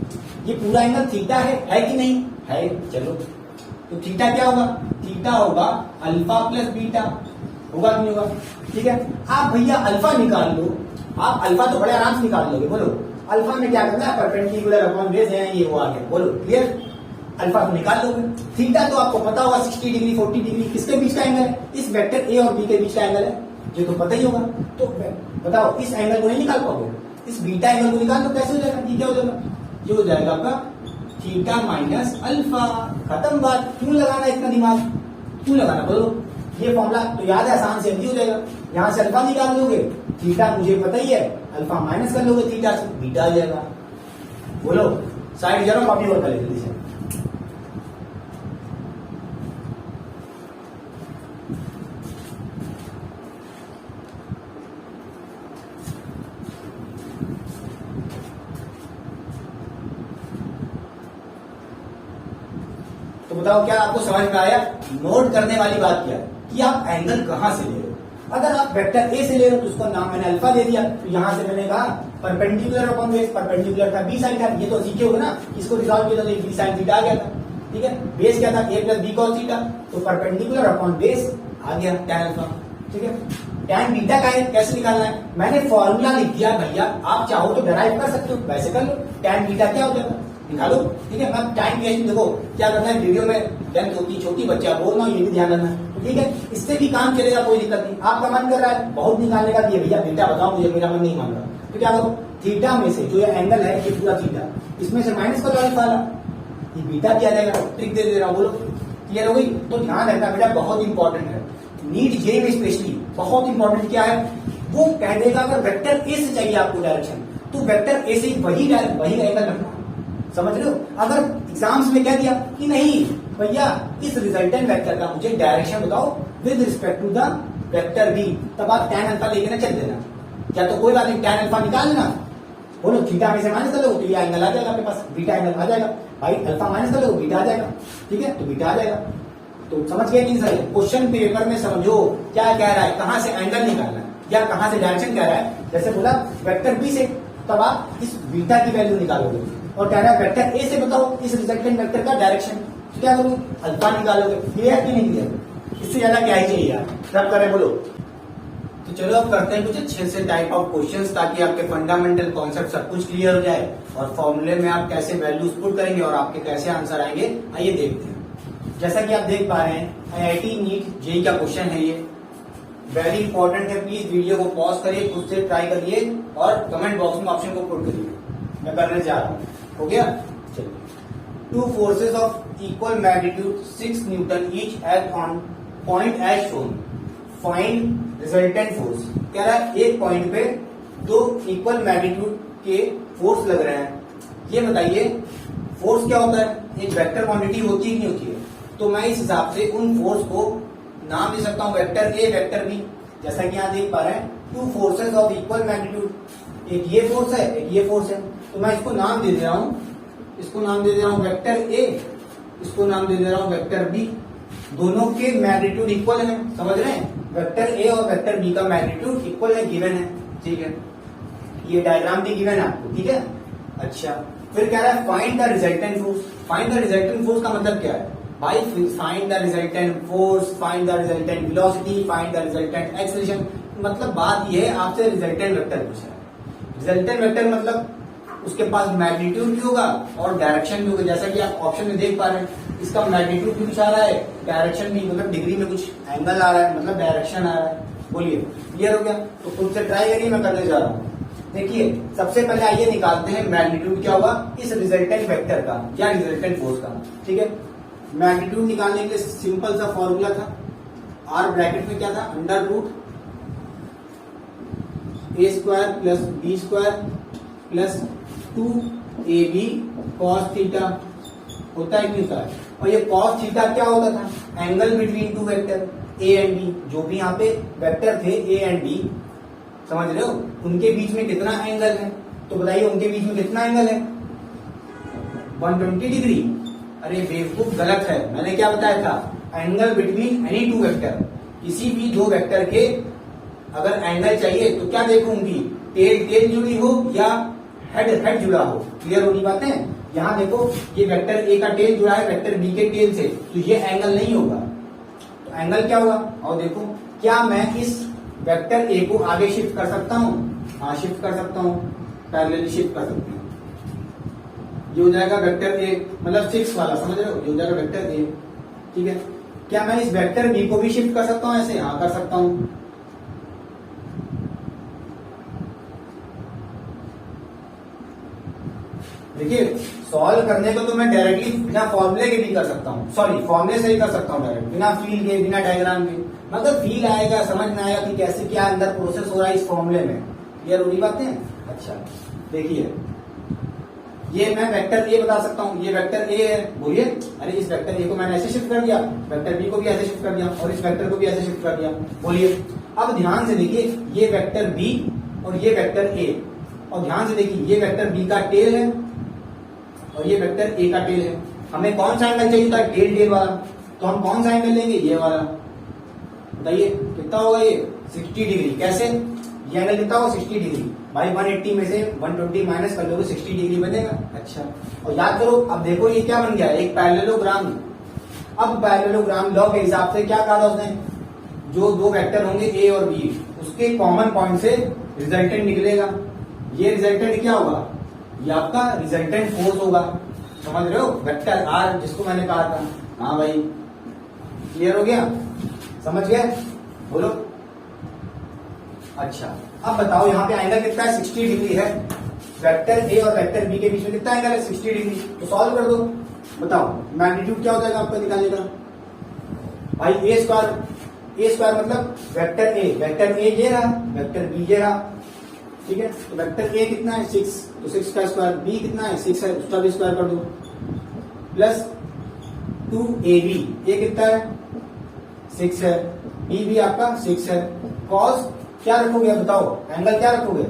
ये पूरा एंगल थीटा है कि नहीं है, चलो तो थीटा क्या होगा, थीटा होगा अल्फा प्लस बीटा, होगा कि नहीं होगा, ठीक है। आप भैया अल्फा निकाल लो, आप अल्फा तो बड़े आराम से निकाल लोगे, बोलो अल्फा में क्या करना है, परपेंडिकुलर अपॉन बेस है, ये वो आ गया, बोलो क्लियर। अल्फा तो निकाल लोगे, थीटा तो आपको पता होगा 60 डिग्री 40 डिग्री किसके बीच का एंगल है, इस वेक्टर ए और बी के बीच का एंगल है, ये तो पता ही होगा। तो बताओ इस एंगल को नहीं निकाल पाओगे, इस बीटा एंगल को निकाल लो, कैसे हो जाएगा, ये क्या हो जाएगा, ये हो जाएगा आपका थीटा माइनस अल्फा, खत्म बात। क्यों लगाना इतना दिमाग, क्यों लगाना, बोलो। ये फॉर्मूला तो याद है, आसान से जल्दी हो जाएगा। यहां से अल्फा निकाल लोगे, थीटा मुझे पता ही है, अल्फा माइनस कर लोगे थीटा से, बीटा आ जाएगा। बोलो साइड जरा कॉपी और कर ले जल्दी से। तो बताओ क्या आपको समझ में आया। नोट करने वाली बात क्या है कि आप एंगल कहां से ले रहे हो। अगर आप वेक्टर ए से ले रहे हो तो उसका नाम मैंने अल्फा दे दिया, तो यहां से मैंने कहा परपेंडिकुलर अपॉन बेस, परपेंडिकुलर था बी साइन था, ये तो सीखे होगा ना, इसको रिजॉल्व किया तो बी साइन थीटा आ गया था, ठीक है। बेस क्या था, ए प्लस बी कॉस थीटा, तो परपेंडिकुलर अपॉन बेस आ गया टैन अल्फा, ठीक है। टैन बीटा का कैसे निकालना है, मैंने फॉर्मूला लिख दिया भैया, आप चाहो तो डराइव कर सकते हो, वैसे कर लो। टैन बीटा क्या हो जाएगा निकालो, ठीक है। अब टाइम वेस्ट देखो क्या करना है, वीडियो में लेंथ होती छोटी, बच्चा बोल रहा हूँ, ये भी ध्यान रखना है, ठीक है। इससे भी काम चलेगा, कोई दिक्कत नहीं। आपका मन कर रहा है बहुत निकालने का, ये भैया बीटा बताओ मुझे, मेरा मन नहीं मान रहा, तो क्या करो, थीटा में से जो ये एंगल है, ये पूरा थीटा, इसमें से माइनस कर लो अल्फा, ये बीटा क्या जाएगा, ट्रिक दे रहा हूँ, बोलो क्लियर हो गई। तो ध्यान रखना बेटा, बहुत इंपॉर्टेंट है, नीट जे में स्पेशली बहुत इंपॉर्टेंट क्या है, वो कह देगा अगर वेक्टर ए से चाहिए आपको डायरेक्शन, तो वेक्टर ए से वही एंगल रखना, समझ रहे हो। अगर एग्जाम्स में कह दिया कि नहीं भैया इस रिजल्टेंट वेक्टर का मुझे डायरेक्शन बताओ with respect to the vector B, तब आप टैन अल्फा लेके ना चल देना, या तो कोई बात नहीं, टैन अल्फा निकाल लेना, बोलो थीटा में से माइनस कर लो तो ये एंगल आ जाएगा आपके पास, बीटा एंगल आ जाएगा, भाई अल्फा माइनस कर लो बीटा आ जाएगा, ठीक है, तो बीटा आ जाएगा। तो समझ गए नहीं सर, क्वेश्चन पेपर में समझो क्या कह रहा है, कहां से एंगल निकालना है या कहां से डायरेक्शन कह रहा है। जैसे बोला वेक्टर बी से, तब आप इस बीटा की वैल्यू निकालोगे, और कह रहा है वेक्टर ए से बताओ इस रिजल्टेंट वेक्टर का डायरेक्शन, तो क्या करोगे, अल्फा निकालोगे। क्लियर कि नहीं क्लियर, इससे ज्यादा क्या ही चाहिए यार, सब करें बोलो। तो चलो अब करते हैं कुछ अच्छे से टाइप ऑफ क्वेश्चंस, ताकि आपके फंडामेंटल कॉन्सेप्ट सब कुछ क्लियर हो जाए, और फॉर्मूले में आप कैसे वैल्यूज पुट करेंगे और आपके कैसे आंसर आएंगे, आइए देखते हैं। जैसा कि आप देख पा रहे हैं, IIT नीट जेईई का क्वेश्चन है ये, वेरी इंपॉर्टेंट है, प्लीज वीडियो को पॉज करिए, खुद से ट्राई करिए और कमेंट बॉक्स में ऑप्शन को पुट करिए, मैं करने जा रहा हूँ, हो गया। चलिए, two forces of equal magnitude 6 newton each act on point as shown, find resultant force. कह रहा है एक पॉइंट पे दो इक्वल मैग्नीट्यूड के फोर्स लग रहे हैं, ये बताइए फोर्स क्या होता है, एक वेक्टर क्वांटिटी होती है नहीं होती है, तो मैं इस हिसाब से उन फोर्स को नाम दे सकता हूं वेक्टर ए वेक्टर बी। जैसा कि यहां देख पा रहे हैं, to forces of equal magnitude, एक ये फोर्स है एक ये फोर्स है, तो मैं इसको नाम दे दे रहा हूं, इसको नाम दे दे रहा हूं वेक्टर ए, इसको नाम दे दे रहा हूं वेक्टर बी। दोनों के मैग्नीट्यूड इक्वल है, समझ रहे हैं, वेक्टर ए और वेक्टर बी का मैग्नीट्यूड इक्वल है, गिवन है, ठीक है। ये डायग्राम भी गिवन है आपको, ठीक है। अच्छा, फिर कह रहा है find the resultant force. Find the resultant force का मतलब क्या है भाई, find the resultant force, find the resultant velocity, find the resultant acceleration. मतलब बात ये है, आपसे रिजल्टेंट वेक्टर पूछा है। रिजल्टेंट वेक्टर मतलब उसके पास मैग्नीट्यूड भी होगा और डायरेक्शन भी होगा, जैसा कि आप ऑप्शन में देख पा रहे हैं, इसका मैग्नीट्यूड भी कुछ आ रहा है, डायरेक्शन भी, मतलब डिग्री में कुछ एंगल आ रहा है, मतलब डायरेक्शन आ रहा है। बोलिए क्लियर हो गया, तो खुद से ट्राई करिए, मैं करने जा रहा हूँ। देखिए सबसे पहले आइए निकालते हैं मैग्नीट्यूड क्या होगा इस रिजल्टेंट वेक्टर का या रिजल्टेंट फोर्स का। ठीक है, मैग्नीट्यूड निकालने के लिए सिंपल सा फॉर्मूला था, आर ब्रैकेट में क्या था, under root A square plus B square plus 2ab cos theta, होता है कि नहीं होता है। और ये cos थीटा क्या होता था, angle between two vector A and B, जो भी यहाँ पे वेक्टर थे ए एंड बी, समझ रहे हो, उनके बीच में कितना एंगल है, तो बताइए उनके बीच में कितना एंगल है, 120 डिग्री। अरे बेवकूफ, गलत है, मैंने क्या बताया था, angle between any two vector, किसी भी दो वेक्टर के अगर एंगल चाहिए तो क्या देखूंगी, टेल टेल जुड़ी हो या हेड हेड जुड़ा हो। क्लियर होगी बातें। यहाँ देखो ये वेक्टर ए का टेल जुड़ा है वेक्टर बी के टेल से, तो ये एंगल नहीं होगा, तो एंगल क्या होगा। और देखो क्या मैं इस वेक्टर ए को आगे शिफ्ट कर सकता हूँ, हाँ शिफ्ट कर सकता हूँ, पैरेलली शिफ्ट कर सकते हैं। ये हो जाएगा वेक्टर ए, मतलब 6 वाला, समझ रहे हो, ये हो जाएगा वेक्टर ए। ठीक है, क्या मैं इस वेक्टर बी को भी शिफ्ट कर सकता हूँ ऐसे, हाँ कर सकता हूँ। देखिए सॉल्व करने को तो मैं डायरेक्टली बिना फॉर्मूले के भी कर सकता हूँ, सॉरी फॉर्मूले से ही कर सकता हूँ डायरेक्ट, बिना फील के बिना डायग्राम के, मगर फील आएगा, समझ में आएगा कि कैसे क्या अंदर प्रोसेस हो रहा है इस फॉर्मूले में। क्लियर हो रही बातें। अच्छा देखिए ये मैं वेक्टर ए बता सकता हूँ, ये वेक्टर ए है, बोलिए, अरे इस वेक्टर ए को मैंने ऐसे शिफ्ट कर दिया, वेक्टर बी को भी ऐसे शिफ्ट कर दिया और इस वेक्टर को भी ऐसे शिफ्ट कर दिया, बोलिए। अब ध्यान से देखिए ये वेक्टर बी और ये वेक्टर ए, और ध्यान से देखिए ये वेक्टर बी का टेल है और ये वेक्टर ए का टेल है। हमें कौन सा एंगल चाहिए था, टेल टेल वाला, तो हम कौन सा एंगल लेंगे, ये वाला। बताइए कितना होगा ये, 60 डिग्री। कैसे, ये एंगल कितना होगा, 60 डिग्री। भाई 180 में से 120 माइनस कर दोगे 60 डिग्री बनेगा। अच्छा, और याद करो, अब देखो ये क्या बन गया, एक पैरेललोग्राम। अब पैरेललोग्राम लॉ के हिसाब से क्या कहा था उसने, जो दो वेक्टर होंगे ए और बी, उसके कॉमन पॉइंट से रिजल्टेंट निकलेगा। ये रिजल्टेंट क्या होगा, ये आपका रिजल्टेंट फोर्स होगा, समझ रहे हो, वेक्टर आर जिसको मैंने कहा था। हाँ भाई क्लियर हो गया, समझ गए, बोलो। अच्छा अब बताओ यहाँ पे एंगल कितना है, 60 डिग्री है, वेक्टर ए और वेक्टर बी के बीच में कितना एंगल है, 60 डिग्री। तो सॉल्व कर दो, बताओ मैग्नीट्यूड क्या हो जाएगा आपका निकालने का। भाई ए स्क्वायर मतलब वेक्टर ए ये रहा, वेक्टर बी ये रहा। ठीक है, तो वेक्टर ए कितना है, 6, तो 6 का स्क्वायर, बी कितना है 6 है, उसका भी स्क्वायर कर दो, प्लस 2ab, ए कितना है 6 है, बी भी आपका 6 है। कॉस क्या रखोगे, बताओ एंगल क्या रखोगे,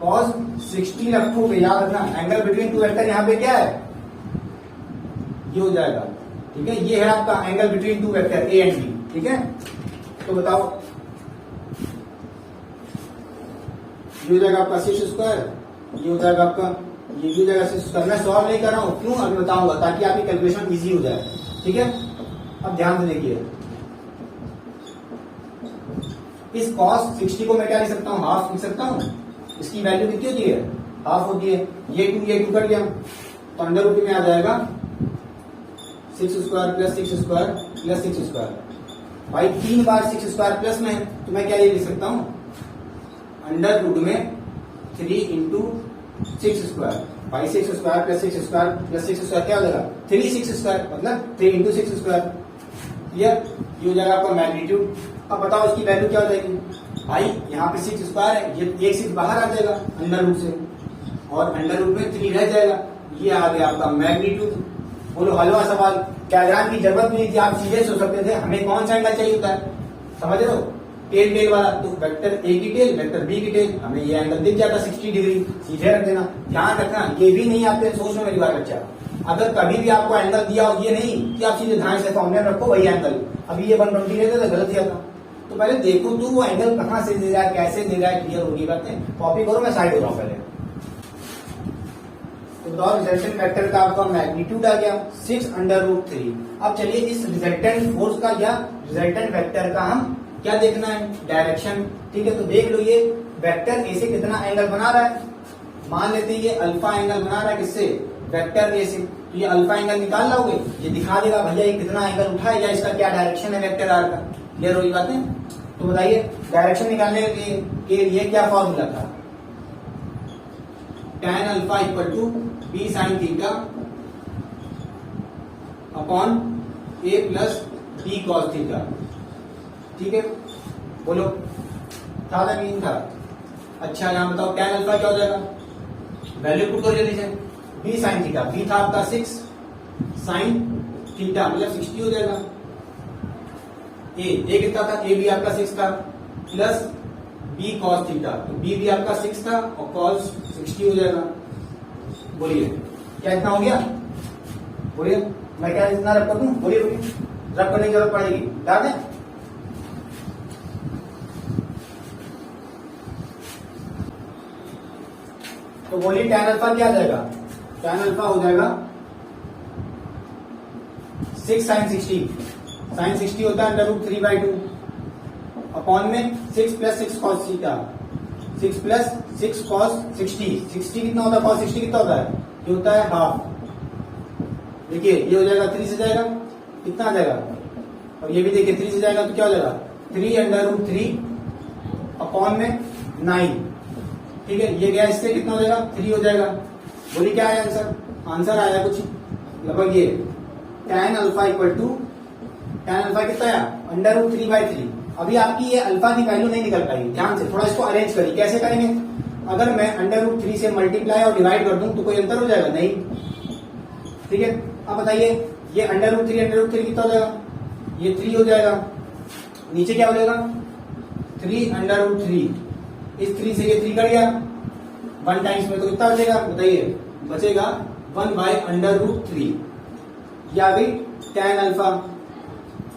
कॉस 60 रखोगे, याद रखना। एंगल बिटवीन टू वेक्टर यहाँ पे क्या है, ये हो जाएगा। ठीक है, ये है आपका angle between two vector A and B. ठीक है, तो बताओ ये हो जाएगा आपका 6 स्क्वायर, ये हो जाएगा आपका, ये भी हो जाएगा 6 स्क्वायर। मैं सॉल्व नहीं कर रहा हूं, क्यों अभी बताऊंगा, ताकि आपकी कैलकुलेशन इजी हो जाए। ठीक है, अब ध्यान से देखिए, इस cos 60 को मैं क्या लिख सकता हूँ, हाफ लिख सकता हूँ। इसकी वैल्यू कितनी होती है, हाफ होती है। ये 2 कर लिया तो अंडर रूट में आ जाएगा 6 square plus 6 square plus 6 square. भाई 3 बार 6 स्क्वायर प्लस में है, तो मैं क्या ये लिख सकता हूँ, अंडर रूट में 3 इंटू 6 स्क्वायर। भाई 6 square plus 6 square plus 6 square क्या हो जाएगा, 3 6 स्क्वायर, मतलब 3 इंटू 6 स्क्वायर। क्लियर, ये हो जाएगा आपका मैग्नीट्यूड। अब बताओ इसकी वैल्यू क्या हो जाएगी, भाई यहाँ पे 6 स्क्वायर है, ये एक 6 बाहर आ जाएगा अंडर रूट से, और अंडर रूट में 3 रह जाएगा। ये आ गया आपका मैग्नीट्यूड। बोलो हलवा सवाल, डायग्राम की जरूरत नहीं थी, आप सीधे सोच सकते थे। हमें कौन सा एंगल चाहिए होता है, समझ रहे हो, टेल टेल वाला, तो वेक्टर ए की टेल वेक्टर बी की टेल, हमें ये एंगल दिख जाता 60 डिग्री, सीधे रख देना। ध्यान रखना, ये भी नहीं आपके सोच में मेरी बात बच्चा, अगर कभी भी आपको एंगल दिया हो, ये नहीं कि आप सीधे ध्यान से फॉर्मूला रखो वही एंगल। अभी ये 120 लेते तो गलत दिया था, तो पहले देखो तू वो एंगल कहाँ से दे रहा है, कैसे दे रहा है, क्लियर होगी बातें। कॉपी करो, मैं साइड हो रहा हूँ पहले। तो बताओ रिजल्टेंट वेक्टर का आपका मैग्नीट्यूड आ गया 6 अंडर रूट 3। अब चलिए इस रिजल्टेंट फोर्स का या रिजल्टेंट वेक्टर का हम क्या देखना है, डायरेक्शन। ठीक है, तो देख लो ये वेक्टर ए से कितना एंगल बना रहा है, मान लेते हैं ये अल्फा एंगल बना रहा है, किससे, वेक्टर ए से। तो ये अल्फा एंगल निकाल लोगे, ये दिखा देगा भैया ये कितना एंगल उठा है या इसका क्या डायरेक्शन है वेक्टर आर का। क्लियर होगी बातें। तो बताइए डायरेक्शन निकालने के लिए क्या फॉर्मूला था, tan alpha equal to B sine theta upon A plus B cos theta. ठीक है, बोलो था नहीं था? अच्छा यहां बताओ tan अल्फा क्या हो जाएगा, वैल्यू पुट करो जल्दी से। बी साइन थीटा, बी था आपका 6 साइन थीटा मतलब 60 हो जाएगा। ए कितना था, ए भी आपका 6 था प्लस बी कॉस थीटा, तो बी भी आपका 6 था और कॉस 60 हो जाएगा। बोलिए क्या इतना हो गया? बोलिए मैं क्या इतना रब कर दूं? बोलिए रब करने की जरूरत पड़ेगी, याद है? तो बोलिए tan अल्फा क्या आ जाएगा? tan अल्फा हो जाएगा 6 साइन 60, साइन 60 होता है अंडर रूट 3/2 अपॉन में 6 plus 6 cos theta, 6 plus 6 cos 60, 60 कितना होता है, कॉस 60 कितना होता है, ये होता है हाफ। देखिए ये हो जाएगा 3 से जाएगा कितना आ जाएगा, और ये भी देखिए 3 से जाएगा तो क्या हो जाएगा 3 अंडर रूट 3 अपॉन में 9। ठीक है, ये गया इससे कितना हो जाएगा 3 हो जाएगा। बोलिए क्या आया आंसर? आंसर आया कुछ लगभग ये tan alpha equal to tan alpha कितना आया अंडर रूट 3/3। अभी आपकी ये अल्फा की वैल्यू नहीं निकल पाएगी, ध्यान से थोड़ा इसको अरेंज करिए। कैसे करेंगे? अगर मैं अंडर रूट 3 से मल्टीप्लाई और डिवाइड कर दूं तो कोई अंतर हो जाएगा नहीं। ठीक है, अब बताइए ये अंडर रूट 3 कितना हो जाएगा, ये 3 हो जाएगा, नीचे क्या हो जाएगा 3 अंडर रूट 3, इस 3 से ये 3 कट गया 1 टाइम्स में, तो कितना बचेगा बताइए, बचेगा 1 बाय अंडर रूट 3, ये आ गई tan अल्फा।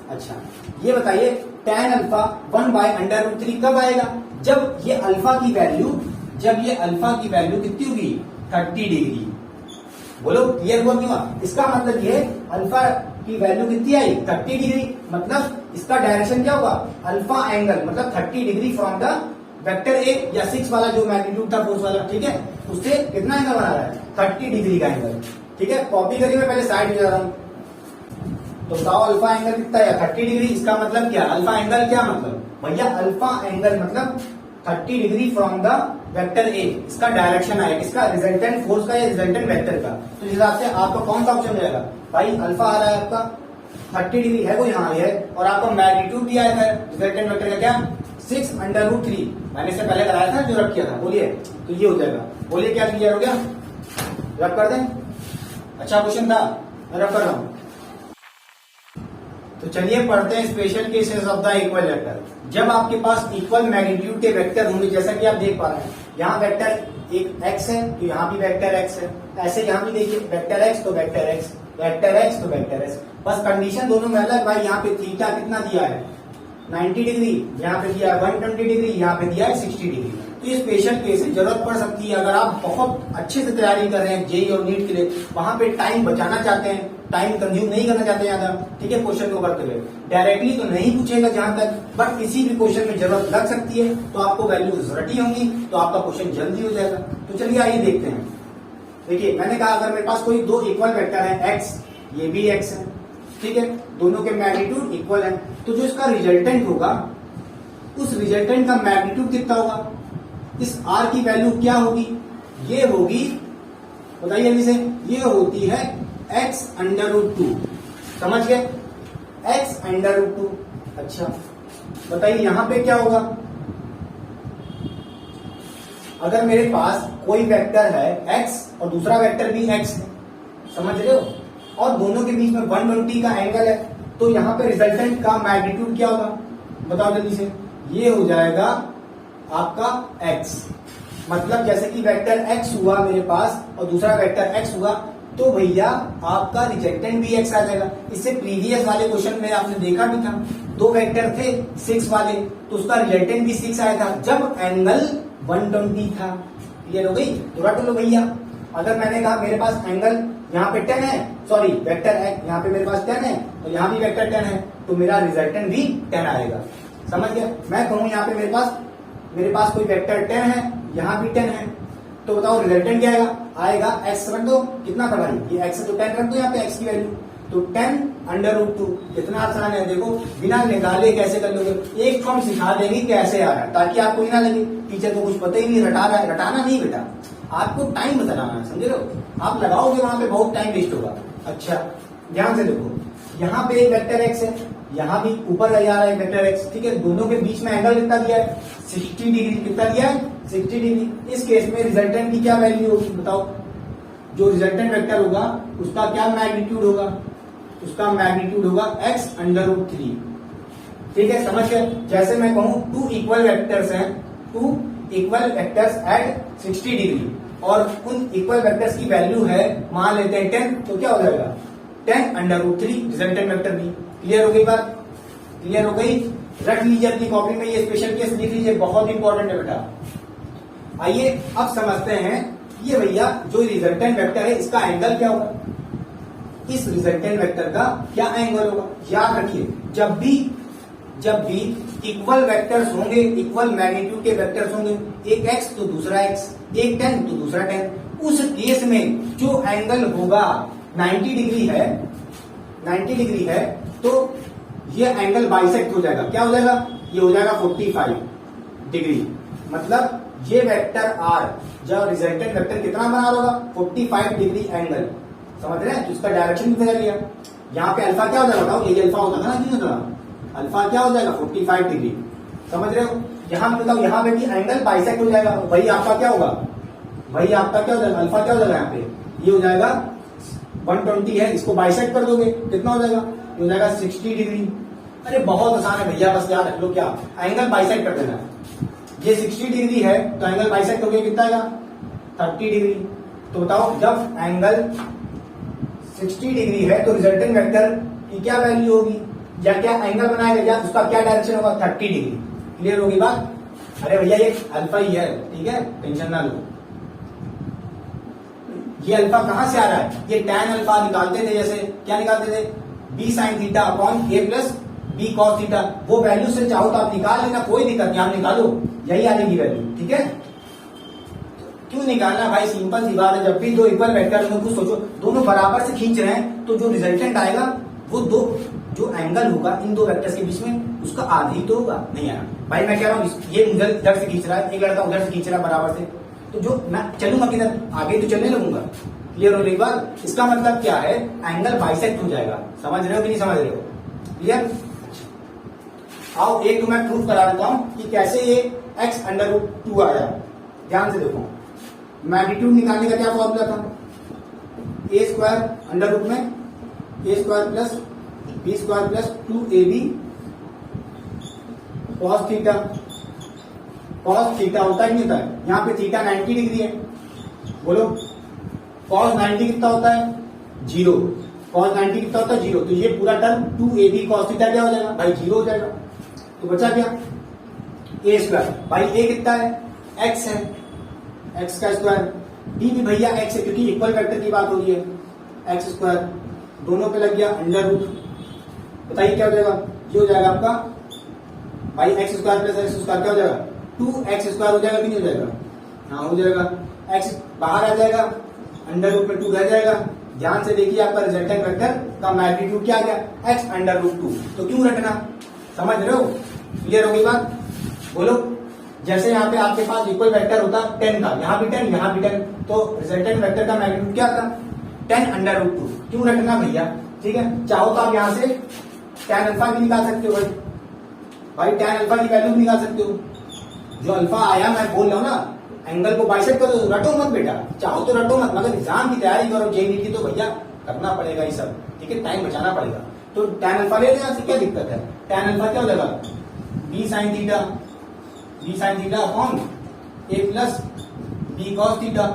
अच्छा ये बताइए tan alpha 1 by under root 3 कब आएगा? जब ये अल्फा की वैल्यू कितनी होगी 30 डिग्री। बोलो क्लियर हुआ क्यों? इसका मतलब ये अल्फा की वैल्यू कितनी आई 30 डिग्री, मतलब इसका डायरेक्शन क्या होगा अल्फा एंगल, मतलब 30 degree from the vector A या 6 वाला जो मैग्नीट्यूड था फोर्स वाला। ठीक है, उससे कितना एंगल बना रहा है 30 डिग्री का एंगल। ठीक है, कॉपी करिए, मैं पहले साइड में जा रहा हूं। तो बताओ अल्फा एंगल कितना है 30 डिग्री। इसका मतलब क्या, अल्फा एंगल क्या मतलब भैया, अल्फा एंगल मतलब 30 degree from the vector A, इसका डायरेक्शन आएगा, इसका रिजल्टेंट फोर्स का या रिजल्टेंट वेक्टर का। तो इस हिसाब से आपका कौन सा ऑप्शन जाएगा भाई, अल्फा आ रहा है आपका 30 डिग्री है वो यहाँ है, और आपका मैग्नीट्यूड भी आया था रिजल्टेंट वेक्टर का क्या 6 अंडर रूट 3, मैंने इससे पहले कराया था जो रख किया था। बोलिए तो ये हो जाएगा। बोलिए क्या क्लियर हो गया, रब कर दें? अच्छा क्वेश्चन था, मैं रब कर रहा हूं। तो चलिए पढ़ते हैं special cases of the equal vector. जब आपके पास इक्वल मैग्नीट्यूड के वेक्टर होंगे, जैसा कि आप देख पा रहे हैं यहाँ वेक्टर एक x है तो यहाँ भी वेक्टर x है, ऐसे यहाँ भी देखिए वेक्टर x तो वेक्टर x, वेक्टर x तो वेक्टर x, बस कंडीशन दोनों में अलग। भाई यहाँ पे थीटा कितना दिया है 90 डिग्री, यहाँ पे दिया है 120 डिग्री, यहाँ पे दिया है 60 डिग्री। तो ये स्पेशल केस है, जरूरत पड़ सकती है अगर आप बहुत अच्छे से तैयारी कर रहे हैं जेई और नीट के लिए, वहां पे टाइम बचाना चाहते हैं, टाइम कंज्यूम नहीं करना चाहते ज्यादा। ठीक है, क्वेश्चन को करते हुए डायरेक्टली तो नहीं पूछेगा जहां तक, बट किसी भी क्वेश्चन में जरूरत लग सकती है, तो आपको वैल्यूज रटी होंगी तो आपका क्वेश्चन जल्दी हो जाएगा। तो चलिए आइए देखते हैं। देखिए मैंने कहा अगर मेरे पास कोई दो इक्वल वेक्टर है एक्स, ये भी एक्स है, ठीक है, दोनों के मैग्नीट्यूड इक्वल है, तो जो इसका रिजल्टेंट होगा उस रिजल्टेंट का मैग्नीट्यूड कितना होगा, इस आर की वैल्यू क्या होगी, ये होगी बताइए जल्दी से, ये होती है x अंडर रूट 2। समझ गए, x अंडर रूट 2। अच्छा बताइए यहां पे क्या होगा, अगर मेरे पास कोई वेक्टर है x और दूसरा वेक्टर भी x है, समझ रहे हो, और दोनों के बीच में 120 का एंगल है, तो यहाँ पे रिजल्टेंट का मैग्नीट्यूड क्या होगा बताओ जल्दी से, ये हो जाएगा आपका x। मतलब जैसे कि वेक्टर x हुआ मेरे पास और दूसरा वेक्टर x हुआ, तो भैया आपका रिजल्टेंट भी x आ जाएगा। इससे प्रीवियस वाले क्वेश्चन में आपने देखा भी था, दो वेक्टर थे 6 वाले, तो उसका रिजल्टेंट भी 6 आया था जब एंगल 120 था। क्लियर हो गई, तो रट लो भैया। अगर मैंने कहा मेरे पास एंगल यहाँ पे 10 है, सॉरी वेक्टर यहाँ पे मेरे पास 10 है और यहाँ भी वेक्टर 10 है, तो मेरा रिजल्टेंट भी 10 आएगा। समझ गया, मैं कहूँ यहाँ पे मेरे पास कोई वेक्टर 10 है, यहाँ भी 10 है, तो बताओ रिजल्टेंट क्या आएगा, x रख दो, कितना था भाई ये x है तो 10 रख दो यहाँ पे x की वैल्यू, तो 10√2 कितना आसान है। देखो बिना निकाले कैसे कर लोगे, एक तो हम सिखा देंगे कैसे आ रहा है ताकि आपको ही ना लगे टीचर को कुछ पता ही नहीं, रटा रहा है। रटाना नहीं बेटा, आपको टाइम बताना है, समझ रहे हो। आप लगाओगे वहां पे बहुत टाइम वेस्ट होगा। अच्छा ध्यान से देखो, यहाँ पे एक वेक्टर एक्स है, यहाँ भी ऊपर जा रहा है वेक्टर एक्स, ठीक है। दोनों के बीच में एंगल कितना दिया है 60 डिग्री, कितना दिया है 60 डिग्री। इस केस में रिजल्टेंट की क्या वैल्यू होगी बताओ, जो रिजल्टेंट वेक्टर होगा उसका क्या मैग्नीट्यूड होगा, उसका मैग्नीट्यूड होगा x√3, ठीक है। समझ गए। जैसे मैं कहूं टू इक्वल वेक्टर्स हैं, two equal vectors at 60 degree और उन इक्वल वेक्टर्स की वैल्यू है मान लेते हैं 10, तो क्या हो जाएगा 10√3 रिजल्टेंट वेक्टर भी। क्लियर हो गई बात, क्लियर हो गई। रख लीजिए अपनी कॉपी में, ये स्पेशल केस लिख लीजिए, बहुत इंपॉर्टेंट है बेटा। आइए अब समझते हैं ये भैया जो रिजल्टेंट वेक्टर है इसका एंगल क्या होगा, इस रिजल्टेंट वेक्टर का क्या एंगल होगा। याद रखिए जब भी इक्वल वेक्टर्स होंगे, इक्वल मैग्नीट्यूड के वेक्टर्स होंगे, एक x तो दूसरा x, एक 10 तो दूसरा 10, उस केस में जो एंगल होगा 90 डिग्री है, 90 डिग्री है, तो ये एंगल बाइसेक्ट हो जाएगा। क्या हो जाएगा, ये हो जाएगा 45 डिग्री। मतलब ये वेक्टर r जब रिजल्टेंट वेक्टर कितना बना होगा 45 डिग्री एंगल, समझ रहे हैं। तो इसका डायरेक्शन भी बदल लिया। यहाँ पे अल्फा क्या हो जाएगा बताओ, ये अल्फा होता था ना, नहीं होता, अल्फा क्या हो जाएगा 45 डिग्री, समझ रहे हो। यहाँ पे बताओ, यहाँ पे भी एंगल बाइसेक्ट हो जाएगा, वही आपका क्या होगा, वही आपका क्या हो जाएगा, अल्फा क्या हो जाएगा, यहाँ पे ये हो जाएगा 120 है, इसको बाइसेक्ट कर दोगे कितना हो जाएगा, ये हो जाएगा 60 डिग्री। अरे बहुत आसान है भैया, बस याद रख लो, क्या एंगल बाइसेक्ट कर देना है। ये 60 डिग्री है तो एंगल बाइसेक्ट हो गया कितना आएगा 30 डिग्री। तो बताओ जब एंगल 60 डिग्री है तो रिजल्टेंट वेक्टर की क्या वैल्यू होगी, या क्या एंगल बनाएगा, या उसका क्या डायरेक्शन होगा 30 डिग्री। क्लियर होगी बात। अरे भैया ये अल्फा ही है, ठीक है, टेंशन ना लो। ये अल्फा कहां से आ रहा है, ये tan अल्फा निकालते थे, जैसे क्या निकालते थे b sin theta upon a plus b cos theta. वो वैल्यू से चाहो तो आप निकाल लेना, कोई दिक्कत नहीं, आप निकालो, यही आ जाएगी वैल्यू, ठीक है। क्यों निकालना भाई, सिंपल सी बात है। जब भी दो इक्वल वेक्टर में कुछ सोचो, दोनों बराबर से खींच रहे हैं तो जो रिजल्टेंट आएगा वो दो जो एंगल होगा इन दो वेक्टर्स के बीच में उसका आधा ही तो होगा, नहीं आना भाई। मैं कह रहा हूँ ये मुझे इधर से खींच रहा है, एक लड़का उधर से खींच रहा है बराबर से, तो जो मैं चलूंगा किधर, आगे तो चलने लगूंगा। क्लियर हो रही बात। इसका मतलब क्या है, एंगल बाइसेक्ट हो जाएगा। समझ रहे हो कि नहीं समझ रहे हो, क्लियर। आओ एक तो मैं प्रूफ करा देता हूं कि कैसे ये x√2 आया। ध्यान से देखो, मैग्नीट्यूड निकालने का क्या फॉर्मूला था, a स्क्वायर अंडर रूट में a square plus b square plus 2ab cos theta. cos theta होता ही नहीं होता है, यहाँ पे थीटा 90 डिग्री है, बोलो cos 90 कितना होता है 0, cos 90 कितना होता है 0, तो ये पूरा टर्म 2ab cos थीटा क्या हो जाएगा भाई 0 हो जाएगा। तो बचा क्या a स्क्वायर, भाई a कितना है x है, x का स्क्वायर, b भी भैया x है क्योंकि इक्वल वेक्टर की बात हो रही है, x स्क्वायर, दोनों पे लग गया अंडर रूट। बताइए क्या हो जाएगा, ये हो जाएगा आपका भाई x square plus x square क्या हो जाएगा 2x स्क्वायर हो जाएगा कि नहीं हो जाएगा, हाँ हो जाएगा। x बाहर आ जाएगा, अंडर रूट में 2 रह जाएगा। ध्यान से देखिए आपका रिजल्टेंट वेक्टर का मैग्नीट्यूड क्या आ गया x√2। तो क्यों रखना, समझ रहे हो, क्लियर हो गई बात। बोलो जैसे यहाँ पे आपके पास इक्वल वेक्टर होता 10 का, यहाँ भी 10 यहाँ भी 10, तो रिजल्टेंट वेक्टर का मैग्नीट्यूड क्या था 10√2। क्यों रखना भैया, ठीक है। चाहो तो आप यहाँ से tan अल्फा भी निकाल सकते हो भाई tan अल्फा की वैल्यू भी निकाल सकते हो। जो अल्फा आया मैं बोल रहा हूँ ना, एंगल को बाइसेक्ट करो, रटो मत बेटा, चाहो तो रटो मत, मगर एग्जाम की तैयारी करो जेईई की, तो भैया करना पड़ेगा ये सब, ठीक है, टाइम बचाना पड़ेगा। तो tan अल्फा ले लेना, क्या दिक्कत है। tan अल्फा क्या हो जाएगा b sin theta upon a plus b cos theta.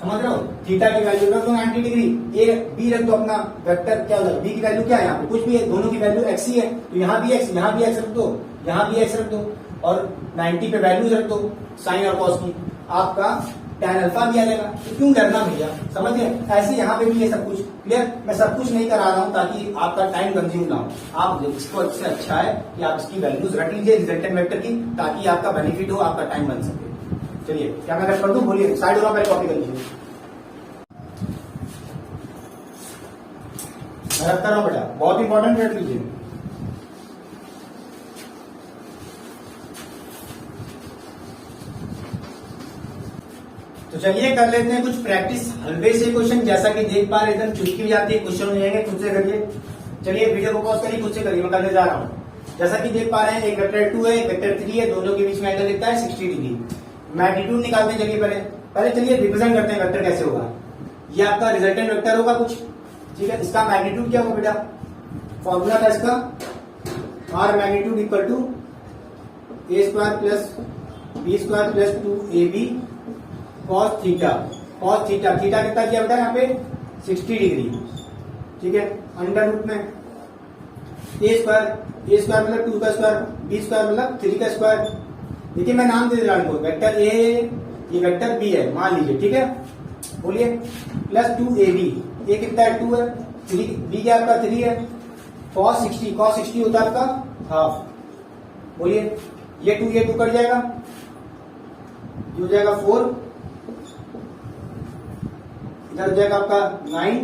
समझ रहे हो, थीटा की वैल्यू रख दो 90 डिग्री, a b रख दो अपना वेक्टर, क्या हो जाएगा b की वैल्यू क्या है, यहाँ पे कुछ भी है, दोनों की वैल्यू x ही है, तो यहाँ भी x, यहाँ भी x रख दो, यहाँ भी x रख दो, और 90 पे वैल्यूज रख दो साइन और कॉस की, आपका tan अल्फा भी आ जाएगा। तो क्यों करना भैया, समझिए। ऐसे यहाँ पे भी ये सब कुछ क्लियर, मैं सब कुछ नहीं करा रहा हूँ ताकि आपका टाइम कंज्यूम ना हो। आप इसको इससे अच्छा है कि आप इसकी वैल्यूज रख लीजिए रिजल्टेंट वेक्टर की, ताकि आपका बेनिफिट हो, आपका टाइम बन सके। चलिए क्या मैं कर दूं, बोलिए, साइड होना पहले कॉपी कर लीजिए। मैं रखता रहा बेटा, बहुत इंपॉर्टेंट रेट लीजिए। तो चलिए कर लेते हैं कुछ प्रैक्टिस हल्के से क्वेश्चन, जैसा कि देख पा रहे एकदम चुटकी भी जाती है, क्वेश्चन हो जाएंगे, खुद से करिए। चलिए वीडियो को पॉज करिए, खुद से करिए, मैं करने जा रहा हूँ। जैसा कि देख पा रहे हैं एक वेक्टर 2 है, एक वेक्टर 3 है, दोनों के बीच में एंगल लिखता है 60 डिग्री। मैग्नीट्यूड निकालते हैं। चलिए पहले चलिए रिप्रेजेंट करते हैं वेक्टर कैसे होगा। ये आपका रिजल्टेंट वेक्टर होगा कुछ, ठीक है। इसका मैग्नीट्यूड क्या होगा बेटा, फॉर्मूला था इसका, R magnitude equal to A square plus B square plus 2ab cos theta. Cos theta, theta कितना किया बेटा यहाँ पे 60 डिग्री, ठीक है। अंडर रूट में ए स्क्वायर मतलब 2 का स्क्वायर, बी स्क्वायर मतलब 3 का स्क्वायर। देखिए मैं नाम दे दे रहा हूं इनको, वेक्टर ए ये वेक्टर बी है मान लीजिए, ठीक है। बोलिए प्लस 2ab, ए कितना है 2 है, 3 बी क्या आपका 3 है, cos 60 होता है आपका हाफ। बोलिए ये 2 कट जाएगा, ये हो जाएगा 4, इधर हो जाएगा आपका 9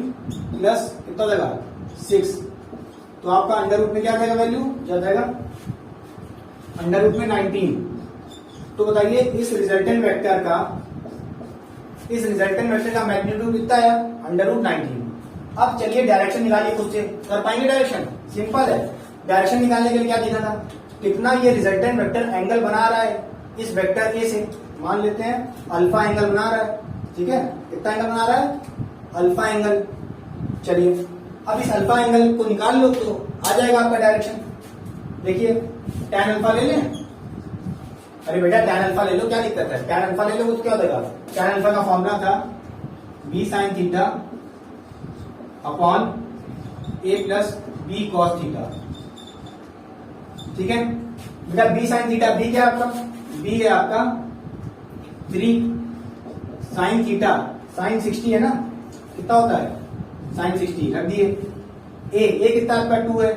प्लस कितना हो जाएगा 6। तो आपका अंडर रूट में क्या जाएगा वैल्यू, क्या जाएगा अंडर रूट में 19। तो बताइए इस रिजल्टेंट वेक्टर का मैग्नीट्यूड कितना है, अंडर रूट 19। अब चलिए डायरेक्शन निकालिए खुद से, कर पाएंगे डायरेक्शन, सिंपल है। डायरेक्शन निकालने के लिए क्या देखना था, कितना ये रिजल्टेंट वेक्टर एंगल बना रहा है इस वेक्टर ए से। मान लेते हैं अल्फा एंगल बना रहा है, ठीक है। कितना एंगल बना रहा है, अल्फा एंगल। चलिए अब इस अल्फा एंगल को निकाल लो तो आ जाएगा आपका डायरेक्शन। देखिए tan अल्फा ले लें, अरे बेटा tan अल्फा ले लो, क्या दिक्कत है, tan अल्फा ले लो तो क्या हो जाएगा, tan अल्फा का फॉर्मूला था b sin theta upon a plus b cos theta, ठीक है। बेटा b sin थीटा, b क्या है आपका, b है आपका 3 sin थीटा, sin 60 है ना, कितना होता है sin 60, रख दिए। a कितना आपका 2 है,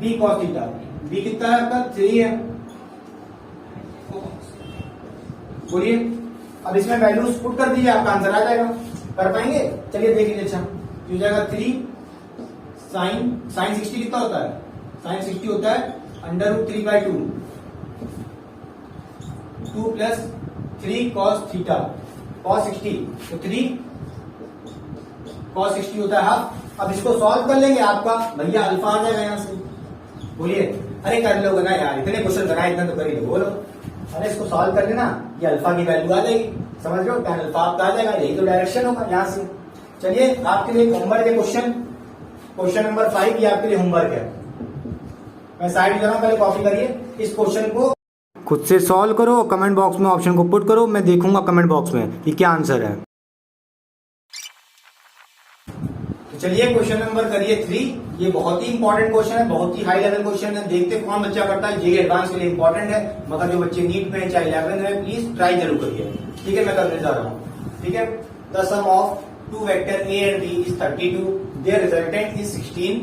b cos थीटा, b कितना है आपका 3 है। बोलिए अब इसमें वैल्यूज पुट कर दीजिए, आपका आंसर आ जाएगा। कर पाएंगे, चलिए देख लीजिए। अच्छा हो जाएगा 3 sin 60 कितना होता है, sin 60 होता है under root 3/2, 2 plus 3 cos theta, cos 60 तो 3 cos 60 होता है हाफ। अब इसको सॉल्व कर लेंगे, आपका भैया अल्फा आ जाएगा यहां से। बोलिए अरे कर लोगे ना यार, इतने क्वेश्चन बनाए, इतना तो कर ही लो, बोलो। अरे इसको सॉल्व कर लेना, ये अल्फा की वैल्यू आ जाएगी, समझ रहे हो, tan अल्फा आपका आ जाएगा, यही तो डायरेक्शन होगा यहाँ से। चलिए आपके लिए होमवर्क है क्वेश्चन नंबर 5, ये आपके लिए होमवर्क है। मैं साइड कर रहा हूं, पहले कॉपी करिए इस क्वेश्चन को, खुद से सॉल्व करो, कमेंट बॉक्स में ऑप्शन को पुट करो, मैं देखूंगा कमेंट बॉक्स में कि क्या आंसर है। तो चलिए क्वेश्चन नंबर करिए 3, ये बहुत ही इंपॉर्टेंट क्वेश्चन है, बहुत ही हाई लेवल क्वेश्चन है। देखते कौन बच्चा करता है, जेई एडवांस के लिए इंपॉर्टेंट है, मगर जो बच्चे नीट में चाहे 11 में प्लीज ट्राई जरूर करिए, ठीक है। मैं करने जा रहा हूँ, ठीक है। The sum of 2 vector a and b is 32, their resultant is 16,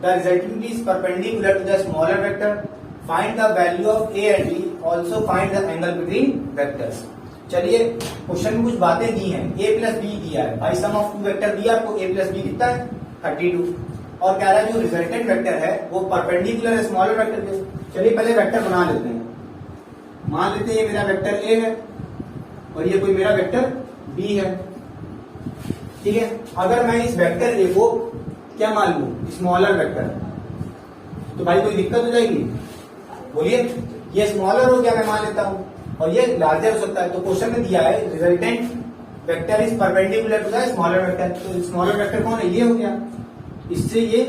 the resultant is perpendicular to the smaller vector, find the value of a and b, also find the angle between vectors। चलिए क्वेश्चन में कुछ बातें दी हैं, a प्लस बी दिया है भाई, सम ऑफ 2 वेक्टर दिया आपको, a प्लस बी कितना है 32, और कह रहा है जो रिजल्टेंट वेक्टर है वो परपेंडिकुलर है स्मॉलर वेक्टर के। चलिए पहले वेक्टर बना लेते हैं, मान लेते हैं ये मेरा वेक्टर a है और ये कोई मेरा वेक्टर b है, ठीक है। अगर मैं इस वेक्टर a को क्या मान लूं, स्मॉलर वेक्टर, तो भाई कोई दिक्कत हो जाएगी। बोलिए ये स्मॉलर हो गया, मैं मान लेता हूं, और ये लार्जर हो सकता है। तो क्वेश्चन में दिया है resultant vector is perpendicular to the smaller vector, तो स्मॉलर वेक्टर कौन है, ये हो गया। इससे ये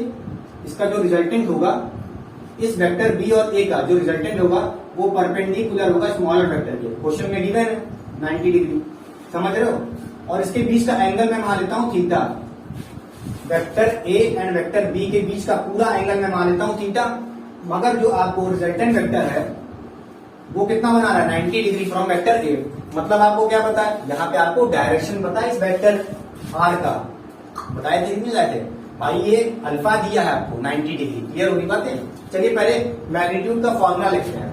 इसका जो रिजल्टेंट होगा इस वेक्टर बी और ए का जो रिजल्टेंट होगा वो परपेंडिकुलर होगा स्मॉलर वेक्टर के। क्वेश्चन में गिवन है 90 डिग्री, समझ रहे हो। और इसके बीच का एंगल मैं मान लेता हूं theta, vector A and vector B के बीच का पूरा एंगल मैं मान लेता हूं थीटा, मगर जो आपको रिजल्टेंट वेक्टर है वो कितना बना रहा है 90 डिग्री फ्रॉम वेक्टर ए। मतलब आपको क्या पता है, यहाँ पे आपको डायरेक्शन पता है इस वेक्टर आर का, बताए थे नहीं जाते भाई, ये अल्फा दिया है आपको 90 डिग्री, क्लियर होगी बातें। चलिए पहले मैग्नीट्यूड का फॉर्मूला लिखते हैं,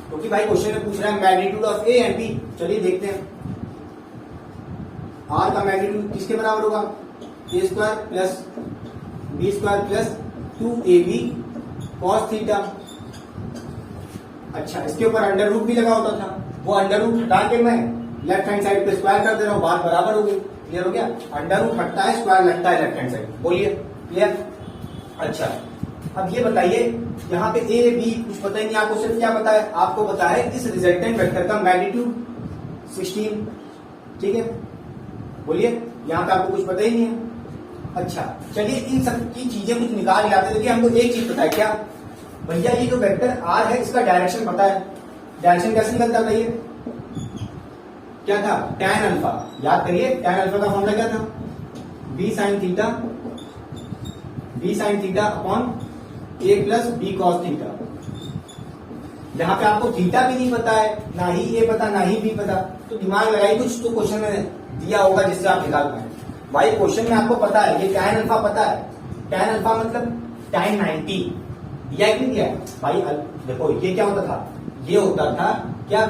क्योंकि भाई क्वेश्चन में पूछ रहा है magnitude of A and B. चलिए देखते हैं आर का मैग्नीट्यूड किसके बराबर होगा, A square plus B square plus 2ab cos theta. अच्छा, इसके ऊपर अंडर रूट भी लगा होता था, वो अंडर रूट हटा के मैं लेफ्ट हैंड साइड पे स्क्वायर कर दे रहा हूं, बात बराबर हो गई। क्लियर हो गया? अंडर रूट हटता है, स्क्वायर लगता है लेफ्ट हैंड साइड। बोलिए क्लियर? अच्छा, अब ये बताइए, यहाँ पे ए बी कुछ पता ही नहीं आपको, सिर्फ क्या पता है आपको? पता है इस रिजल्टेंट वेक्टर का मैग्नीट्यूड 16। ठीक है, बोलिए, यहाँ पे आपको कुछ पता ही नहीं है। अच्छा, चलिए इन सब की चीजें कुछ निकाल के आते, देखिए हमको एक चीज पता है, क्या भैया? ये जो वेक्टर आर है इसका डायरेक्शन पता है। डायरेक्शन कैसे निकलता है भैया? क्या था? tan alpha. याद करिए, tan अल्फा का फॉर्मूला क्या था? b sin theta upon a plus B cos theta. जहां पे आपको थीटा भी नहीं पता है, ना ही ए पता, ना ही बी पता, तो दिमाग लगाइए, कुछ तो क्वेश्चन में दिया होगा जिससे आप निकाल पाए। भाई क्वेश्चन में आपको पता है, ये tan अल्फा पता है। tan अल्फा मतलब tan 90 दिया कि नहीं दिया? भाई देखो, ये क्या होता था? ये होता था क्या?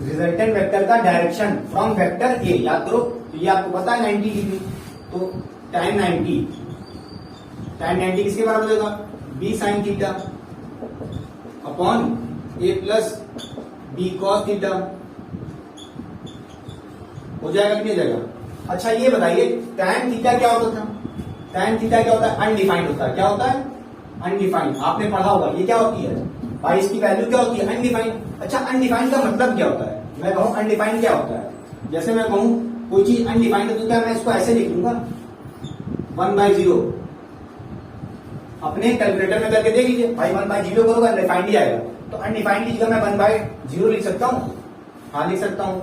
रिजल्टेंट वेक्टर का डायरेक्शन फ्रॉम वेक्टर ए। याद करो, तो ये आपको पता है 90 डिग्री, तो tan 90 किसके बराबर होगा? b sin theta upon a plus B cos theta. हो जाएगा कि नहीं जाएगा? अच्छा, ये बताइए tan थीटा क्या होता था? tan थीटा क्या होता है? अनडिफाइंड होता है। क्या होता है? अनडिफाइंड। आपने पढ़ा होगा, ये क्या होती है भाई? इसकी वैल्यू क्या होती है? अनडिफाइंड। अच्छा, अनडिफाइंड का मतलब क्या होता है? मैं कहूं अनडिफाइंड क्या होता है? जैसे मैं कहूं कोई चीज अनडिफाइंड है, तो क्या मैं इसको ऐसे लिख लूंगा 1/0? अपने कैलकुलेटर में करके देख लीजिए भाई, 1/0 करोगे अनडिफाइंड ही आएगा। तो अनडिफाइंड की जगह मैं 1/0 लिख सकता हूं। हाँ, लिख सकता हूं।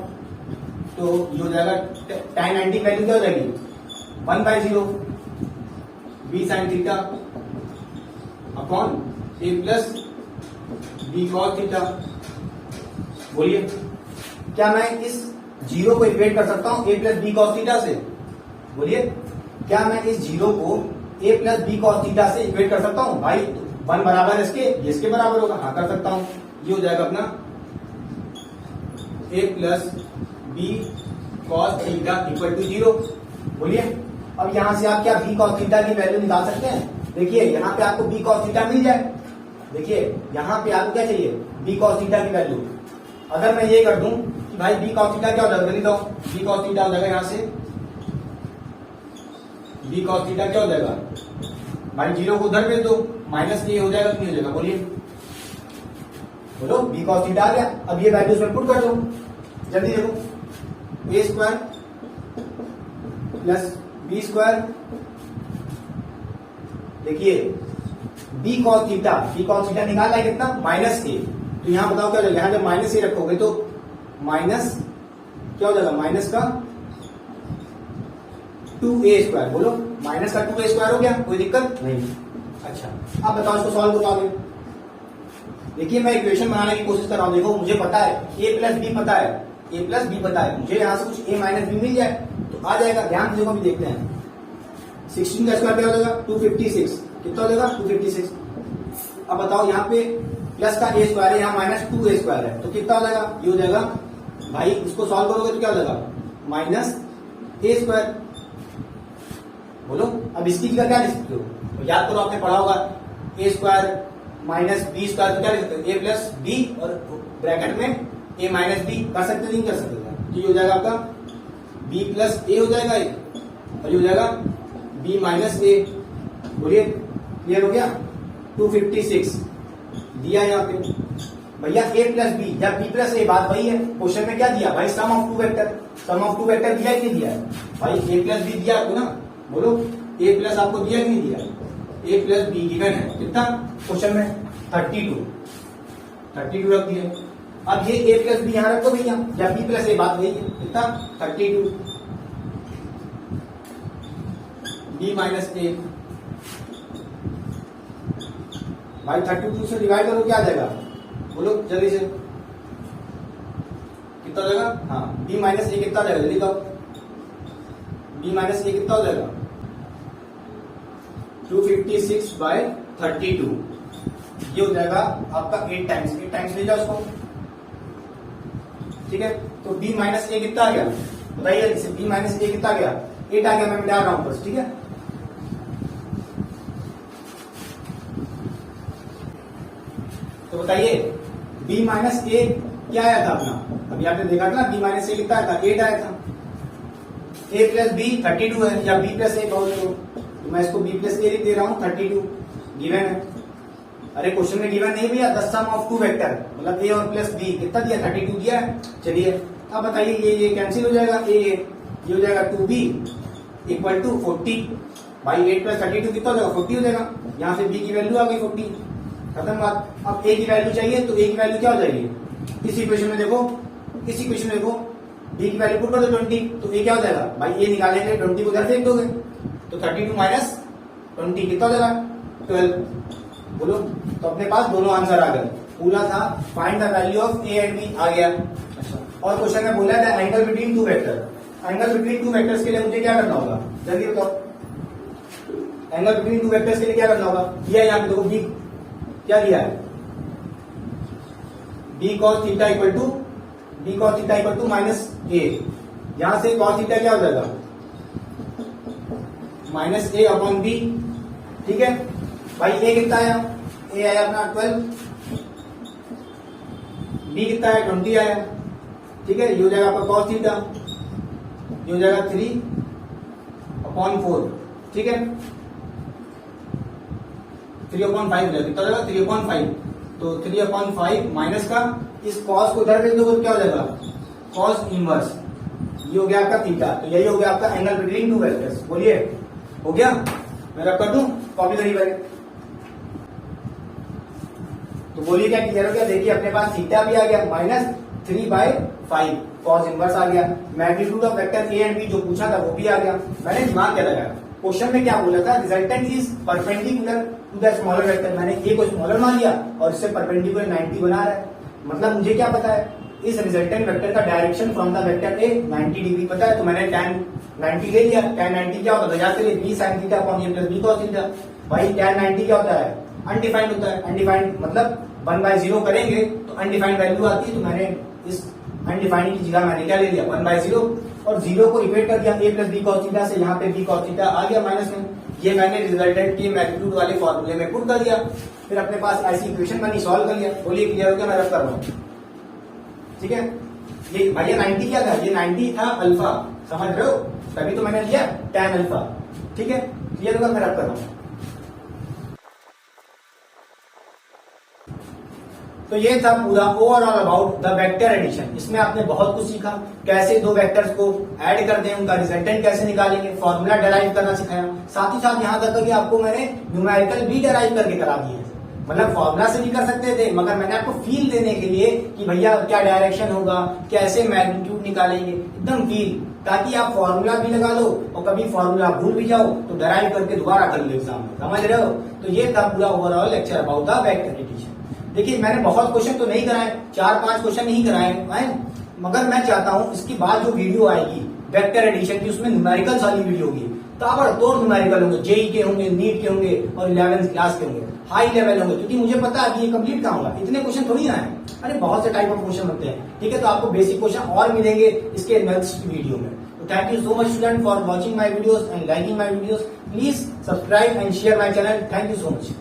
तो ये हो जाएगा tan 90 वैल्यू क्या हो जाएगी? 1/0 b sin theta upon a plus B cos theta. बोलिए, क्या मैं इस जीरो को इक्वेट कर सकता हूं a plus B cos theta से? बोलिए, क्या मैं इस जीरो को a plus B cos theta से इक्वेट कर सकता हूं? भाई 1 बराबर इसके बराबर होगा। हाँ, कर सकता हूं। ये हो जाएगा अपना a plus B cos theta equal to 0। बोलिए, अब यहां से आप क्या बी कॉस थीटा की वैल्यू निकाल सकते हैं? देखिए, यहां पे आपको बी कॉस थीटा मिल जाए। देखिए, यहां पे आपको क्या चाहिए? बी कॉस थीटा की वैल्यू। अगर मैं ये कर दूं कि भाई बी कॉस थीटा क्या हो जाएगा? लिख दो, बी कॉस थीटा हो जाएगा यहां से, बी कॉस थीटा क्या हो जाएगा? भाई 0 को उधर भेज दो, माइनस ये हो जाएगा कि नहीं हो जाएगा? बोलिए, बोलो, बी कॉस थीटा आ गया। अब ये वैल्यूज में पुट कर दो, जल्दी देखो, ए स्क्वायर प्लस बी स्क्वायर। देखिए, बी कॉस थीटा निकालना है कितना? -a। तो यहां बताओ क्या हो जाएगा? यहां जब -a रखोगे तो माइनस क्या हो जाएगा? माइनस का 2a स्क्वायर। बोलो, माइनस का 2a स्क्वायर हो गया, कोई दिक्कत नहीं। अच्छा, अब बताओ इसको सॉल्व करो आगे। देखिए, मैं इक्वेशन बनाने की कोशिश कर रहा हूं। देखो, मुझे पता है a प्लस बी पता है, a प्लस बी पता है, मुझे यहां से कुछ a माइनस बी मिल जाए तो आ जाएगा। ध्यान से भी देखते हैं, 16 का स्क्वायर क्या हो जाएगा? 256। कितना हो जाएगा? 256। अब बताओ, यहाँ पे प्लस का a स्क्वायर है, यहाँ माइनस 2a स्क्वायर है, तो कितना हो जाएगा? ये हो जाएगा भाई, इसको सॉल्व करोगे तो क्या हो जाएगा? Minus a square. बोलो, अब इसकी जगह क्या लिख सकते हो? याद करो, आपने पढ़ा होगा a square minus B square, तो क्या लिख सकते हो? a प्लस बी और ब्रैकेट में a माइनस बी। कर सकते नहीं कर सकते? तो ये हो जाएगा आपका b प्लस a हो जाएगा एक, और ये हो जाएगा b माइनस a। बोलिए, क्लियर हो गया? 256 दिया यहाँ पे भैया, a प्लस बी या b प्लस a, बात वही है। क्वेश्चन में क्या दिया भाई? Sum of two vector. Sum of two vector दिया कि नहीं दिया भाई? a प्लस बी दिया आपको ना? बोलो, a प्लस आपको दिया कि नहीं दिया? a प्लस बी गिवन है, कितना क्वेश्चन में? 32 रख दिया। अब ये a प्लस बी यहां रखो भैया, या b प्लस a, बात वही है। कितना? 32 b माइनस a। भाई 32 से डिवाइड करो, क्या आ जाएगा? बोलो जल्दी से, कितना हो जाएगा? हाँ, b माइनस a कितना हो जाएगा? जल्दी बताओ, b माइनस a कितना हो जाएगा? 256/32। ये हो जाएगा आपका 8 टाइम्स ले जाओ इसको। ठीक है, तो b माइनस a कितना आ गया? बताइए, b माइनस a कितना आ गया? 8 आ गया। मैं मिटा रहा हूं बस, ठीक है। बताइए b माइनस ए क्या आया था अपना, अभी आपने देखा था ना b माइनस ए कितना आया था, 8 आया था। a प्लस बी 32 है, या b प्लस ए बहुत तो मैं इसको b प्लस ए लिख दे रहा हूँ 32 गिवन है। अरे क्वेश्चन में गिवन नहीं भैया, the sum of two vector मतलब a और प्लस b कितना दिया 32 दिया है। चलिए अब बताइए ये कैंसिल हो जाएगा, ये हो जाएगा 2b इक्वल टू 40 भाई 8 प्लस 32 कितना हो जाएगा 40 हो जाएगा। यहाँ से b की वैल्यू आ गई 40, खत्म बात। अब a की वैल्यू चाहिए तो a की वैल्यू क्या हो जाएगी, इस इक्वेशन में देखो, इस इक्वेशन में देखो b की वैल्यू पुट कर दो 20 तो a क्या हो जाएगा भाई, a निकालेंगे 20 को उधर फेंक दोगे तो 32 माइनस 20 कितना हो जाएगा 12। बोलो तो अपने पास दोनों आंसर आ गए, पूरा था find the value of a and b आ गया। अच्छा और क्वेश्चन में बोला था angle between two vector, angle between two vectors के लिए मुझे क्या करना होगा जल्दी बताओ, एंगल बिटवीन टू वेक्टर्स के लिए क्या करना होगा, दिया यहाँ पे देखो b क्या दिया है, b cos theta equal to minus a, यहां से cos थीटा क्या हो जाएगा माइनस a अपॉन b, ठीक है भाई। a कितना आया, a आया अपना 12, b कितना है 20 आया, ठीक है। ये हो जाएगा आपका cos थीटा, ये हो जाएगा 3 अपॉन 4, ठीक है 3/5 हो जाएगा, कितना हो जाएगा 3/5, तो 3/5 माइनस का इस cos को उधर भेज दो क्या हो जाएगा cos इनवर्स, ये हो गया आपका थीटा। तो यही हो गया आपका एंगल बिटवीन टू वेक्टर्स। बोलिए हो गया, मैं रब कर दूं कॉपी करिए पहले, तो बोलिए क्या क्लियर हो गया। देखिए अपने पास थीटा भी आ गया माइनस 3/5 cos इनवर्स आ गया, magnitude of vector A and B जो पूछा था वो भी आ गया। मैंने दिमाग क्या लगाया, क्वेश्चन में क्या बोला था, resultant is perpendicular to the smaller vector, मैंने ए को स्मॉलर मान लिया और इससे परपेंडिकुलर 90 बना रहा है। मतलब मुझे क्या पता है, इस रिजल्टेंट वेक्टर का direction from the vector A 90 degree पता है, तो मैंने tan 90 ले लिया। tan 90 क्या होता है, बजाते चलिए b sin theta upon a plus b cos theta. भाई tan 90 क्या होता है, अनडिफाइंड होता है, अनडिफाइंड मतलब 1/0 करेंगे तो अनडिफाइंड वैल्यू आती है, तो मैंने इस अनडिफाइंड की जगह मैंने क्या ले लिया 1/0 और 0 को इक्वेट कर दिया a plus b cos theta से, यहाँ पे b cos थीटा आ गया माइनस में, ये मैंने रिजल्टेंट के मैग्नीट्यूड वाले फॉर्मूले में पुट कर दिया। फिर अपने पास ऐसी इक्वेशन बनी, सॉल्व कर लिया। बोलिए क्लियर हो गया, मैं रब कर रहा हूँ, ठीक है। ये भैया 90 क्या था, ये 90 था अल्फा, समझ रहे हो, तभी तो मैंने लिया tan अल्फा, ठीक है क्लियर होगा, मैं रब कर रहा हूँ। तो ये था पूरा overall about the vector addition. इसमें आपने बहुत कुछ सीखा, कैसे दो वेक्टर्स को ऐड करते हैं, उनका रिजल्टेंट कैसे निकालेंगे, फॉर्मूला डेराइव करना सिखाया, साथ ही साथ यहाँ तक कि आपको मैंने न्यूमेरिकल भी डेराइव करके करा दिए। मतलब फॉर्मूला से भी कर सकते थे, मगर मैंने आपको फील देने के लिए कि भैया क्या डायरेक्शन होगा, कैसे मैग्नीट्यूड निकालेंगे, एकदम फील, ताकि आप फॉर्मूला भी लगा लो और कभी फॉर्मूला भूल भी जाओ तो डेराइव करके दोबारा कर लो एग्जाम में, समझ रहे हो। तो ये था पूरा overall lecture about the vector addition. देखिए मैंने बहुत क्वेश्चन तो नहीं कराए, 4-5 क्वेश्चन नहीं कराए हैं, मगर मैं चाहता हूं इसके बाद जो वीडियो आएगी वेक्टर एडिशन की, उसमें न्यूमेरिकल वाली वीडियो होगी, ताबड़तोड़ न्यूमेरिकल होंगे, जेई के होंगे, नीट के होंगे और 11th क्लास के होंगे, हाई लेवल होंगे, क्योंकि मुझे पता है कि ये कंप्लीट कहाँ होगा, इतने क्वेश्चन थोड़ी ना है, अरे बहुत से टाइप ऑफ क्वेश्चन होते हैं, ठीक है। तो आपको बेसिक क्वेश्चन और मिलेंगे इसके नेक्स्ट वीडियो में। तो thank you so much student for watching my videos and liking my videos. Please subscribe and share my channel. Thank you so much.